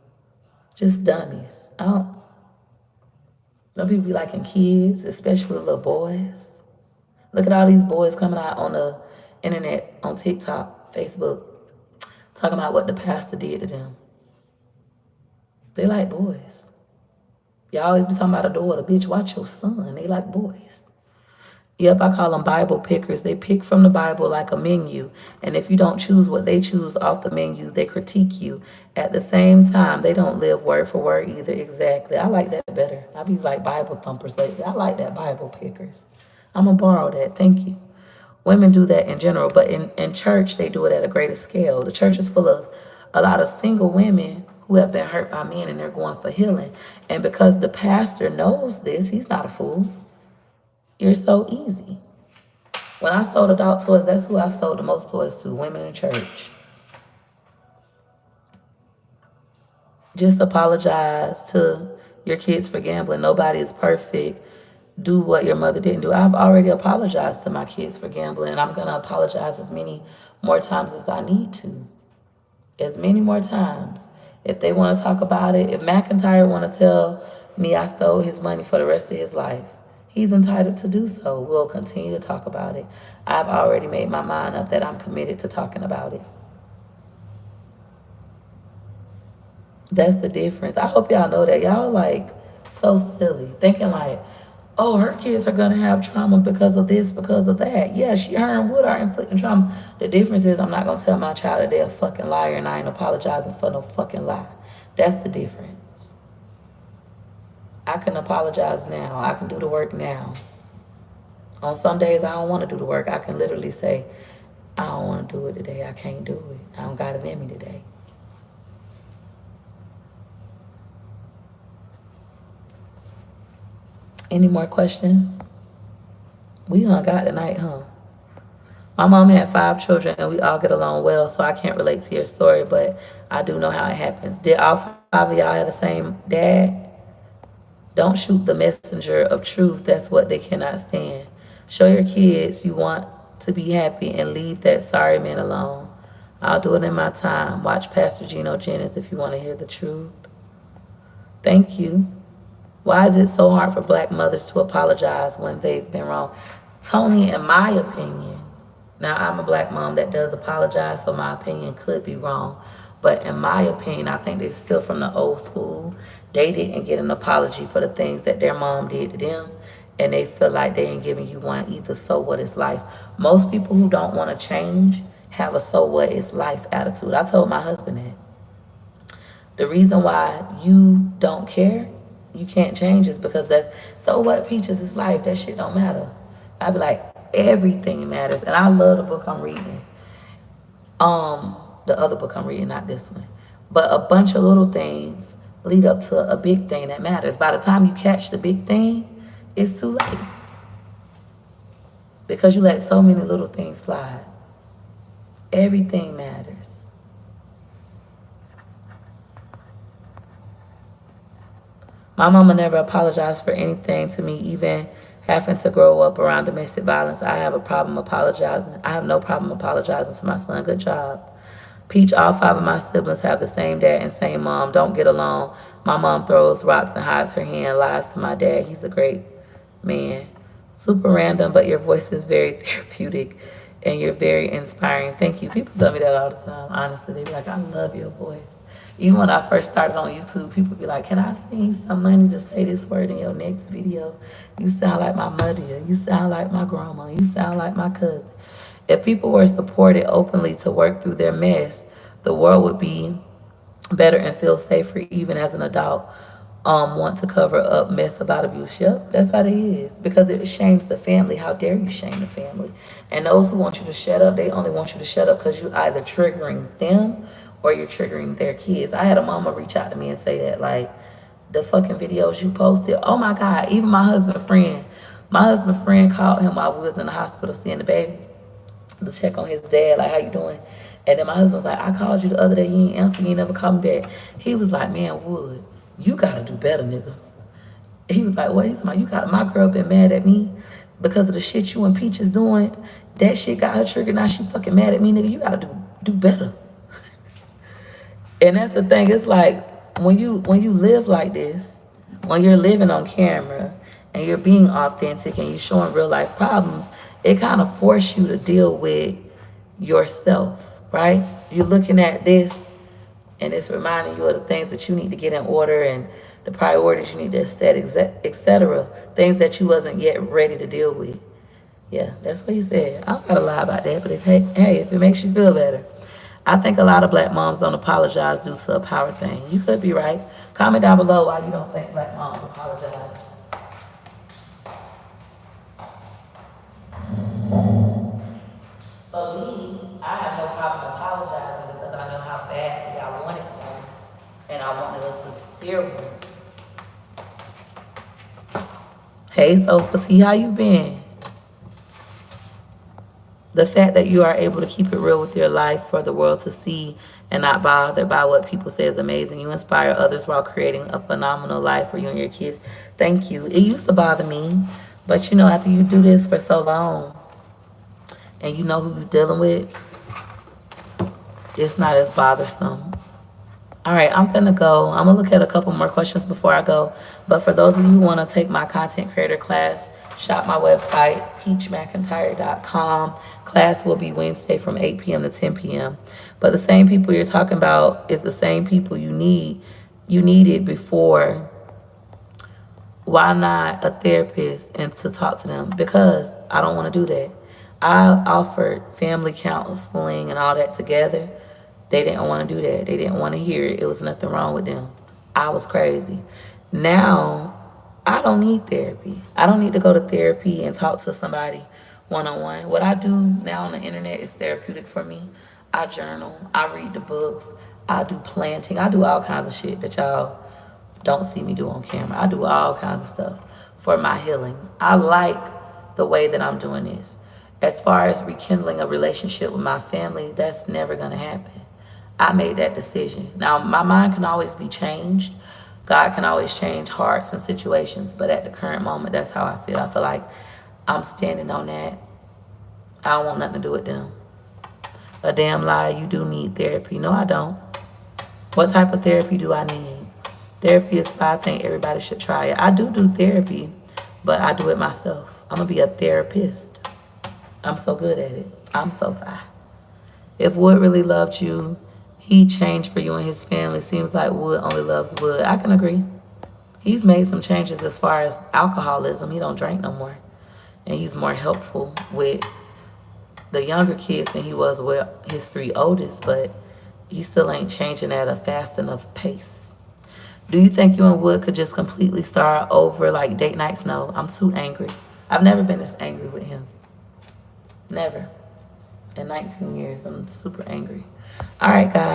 Just dummies. Some people be liking kids, especially little boys. Look at all these boys coming out on the internet, on TikTok, Facebook, talking about what the pastor did to them. They like boys. Y'all always be talking about a daughter. Bitch, watch your son. They like boys. Yep, I call them Bible pickers. They pick from the Bible like a menu. And if you don't choose what they choose off the menu, they critique you. At the same time, they don't live word for word either. Exactly. I like that better. I be like Bible thumpers lately. I like that Bible pickers. I'm going to borrow that. Thank you. Women do that in general, but in church, they do it at a greater scale. The church is full of a lot of single women who have been hurt by men and they're going for healing. And because the pastor knows this, he's not a fool. You're so easy. When I sold adult toys, that's who I sold the most toys to, women in church. Just apologize to your kids for gambling. Nobody is perfect. Do what your mother didn't do. I've already apologized to my kids for gambling, and I'm going to apologize as many more times as I need to. As many more times. If they want to talk about it, if McINTYRE want to tell me I stole his money for the rest of his life, he's entitled to do so. We'll continue to talk about it. I've already made my mind up that I'm committed to talking about it. That's the difference. I hope y'all know that. Y'all like so silly, thinking like, oh, her kids are gonna have trauma because of this, because of that. Yeah, her and Wood are inflicting trauma. The difference is I'm not gonna tell my child that they're a fucking liar and I ain't apologizing for no fucking lie. That's the difference. I can apologize now. I can do the work now. On some days I don't want to do the work. I can literally say, I don't want to do it today. I can't do it. I don't got it in me today. Any more questions? We hung out tonight, huh? My mom had 5 children and we all get along well, so I can't relate to your story, but I do know how it happens. Did all 5 of y'all have the same dad? Don't shoot the messenger of truth. That's what they cannot stand. Show your kids you want to be happy and leave that sorry man alone. I'll do it in my time. Watch Pastor Gino Jennings if you want to hear the truth. Thank you. Why is it so hard for black mothers to apologize when they've been wrong? Tony, in my opinion, now I'm a black mom that does apologize, so my opinion could be wrong. But in my opinion, I think they're still from the old school. They didn't get an apology for the things that their mom did to them, and they feel like they ain't giving you one either. So what is life? Most people who don't want to change have a so what is life attitude. I told my husband that. The reason why you don't care, you can't change, is because that's, so what, Peaches, is life. That shit don't matter. I'd be like, everything matters. And I love the book I'm reading. The other book I'm reading, not this one. But a bunch of little things lead up to a big thing that matters. By the time you catch the big thing, it's too late. Because you let so many little things slide. Everything matters. My mama never apologized for anything to me, even having to grow up around domestic violence. I have no problem apologizing to my son. Good job. Peach, all 5 of my siblings have the same dad and same mom, don't get along. My mom throws rocks and hides her hand, lies to my dad. He's a great man. Super random, but your voice is very therapeutic and you're very inspiring. Thank you. People tell me that all the time, honestly. They be like, I love your voice. Even when I first started on YouTube, people be like, can I send you some money to say this word in your next video? You sound like my mother. You sound like my grandma. You sound like my cousin. If people were supported openly to work through their mess, the world would be better and feel safer even as an adult. Want to cover up mess about abuse. Yep, that's how it is. Because it shames the family. How dare you shame the family? And those who want you to shut up, they only want you to shut up because you're either triggering them or you're triggering their kids. I had a mama reach out to me and say that, like, the fucking videos you posted, oh my God, even my husband's friend called him while we was in the hospital seeing the baby to check on his dad, like, how you doing? And then my husband was like, I called you the other day, you ain't answer, you ain't never called me back. He was like, man, Wood, you gotta do better, nigga. He was like, what? He's like, my girl been mad at me because of the shit you and Peach is doing. That shit got her triggered, now she fucking mad at me, nigga. You gotta do better. And that's the thing, it's like, when you live like this, when you're living on camera and you're being authentic and you're showing real life problems, it kind of forces you to deal with yourself, right? You're looking at this and it's reminding you of the things that you need to get in order and the priorities you need to set, etc. Things that you wasn't yet ready to deal with. Yeah, that's what he said. I don't gotta lie about that, but if it makes you feel better. I think a lot of black moms don't apologize due to a power thing. You could be right. Comment down below why you don't think black moms apologize. For me, I have no problem apologizing because I know how badly I wanted one and I wanted a sincere one. Hey, Sophie, how you been? The fact that you are able to keep it real with your life for the world to see and not bothered by what people say is amazing. You inspire others while creating a phenomenal life for you and your kids. Thank you. It used to bother me, but you know, after you do this for so long and you know who you're dealing with, it's not as bothersome. All right, I'm gonna go. I'm gonna look at a couple more questions before I go. But for those of you who want to take my content creator class, shop my website, peachmcintyre.com. Class will be Wednesday from 8 p.m. to 10 p.m. But the same people you're talking about is the same people you need. You needed before. Why not a therapist and to talk to them? Because I don't want to do that. I offered family counseling and all that together. They didn't want to do that. They didn't want to hear it. It was nothing wrong with them. I was crazy. Now, I don't need therapy. I don't need to go to therapy and talk to somebody one-on-one. What I do now on the internet is therapeutic for me. I journal. I read the books. I do planting. I do all kinds of shit that y'all don't see me do on camera. I do all kinds of stuff for my healing. I like the way that I'm doing this. As far as rekindling a relationship with my family, that's never going to happen. I made that decision. Now, my mind can always be changed. God can always change hearts and situations, but at the current moment, that's how I feel. I feel like I'm standing on that. I don't want nothing to do with them. A damn lie, you do need therapy. No, I don't. What type of therapy do I need? Therapy is fine. I think everybody should try it. I do therapy, but I do it myself. I'm going to be a therapist. I'm so good at it. I'm so fine. If Wood really loved you, he'd change for you and his family. Seems like Wood only loves Wood. I can agree. He's made some changes as far as alcoholism. He don't drink no more. And he's more helpful with the younger kids than he was with his 3 oldest, but he still ain't changing at a fast enough pace. Do you think you and Wood could just completely start over like date nights? No, I'm too angry. I've never been this angry with him. Never. In 19 years, I'm super angry. All right, guys.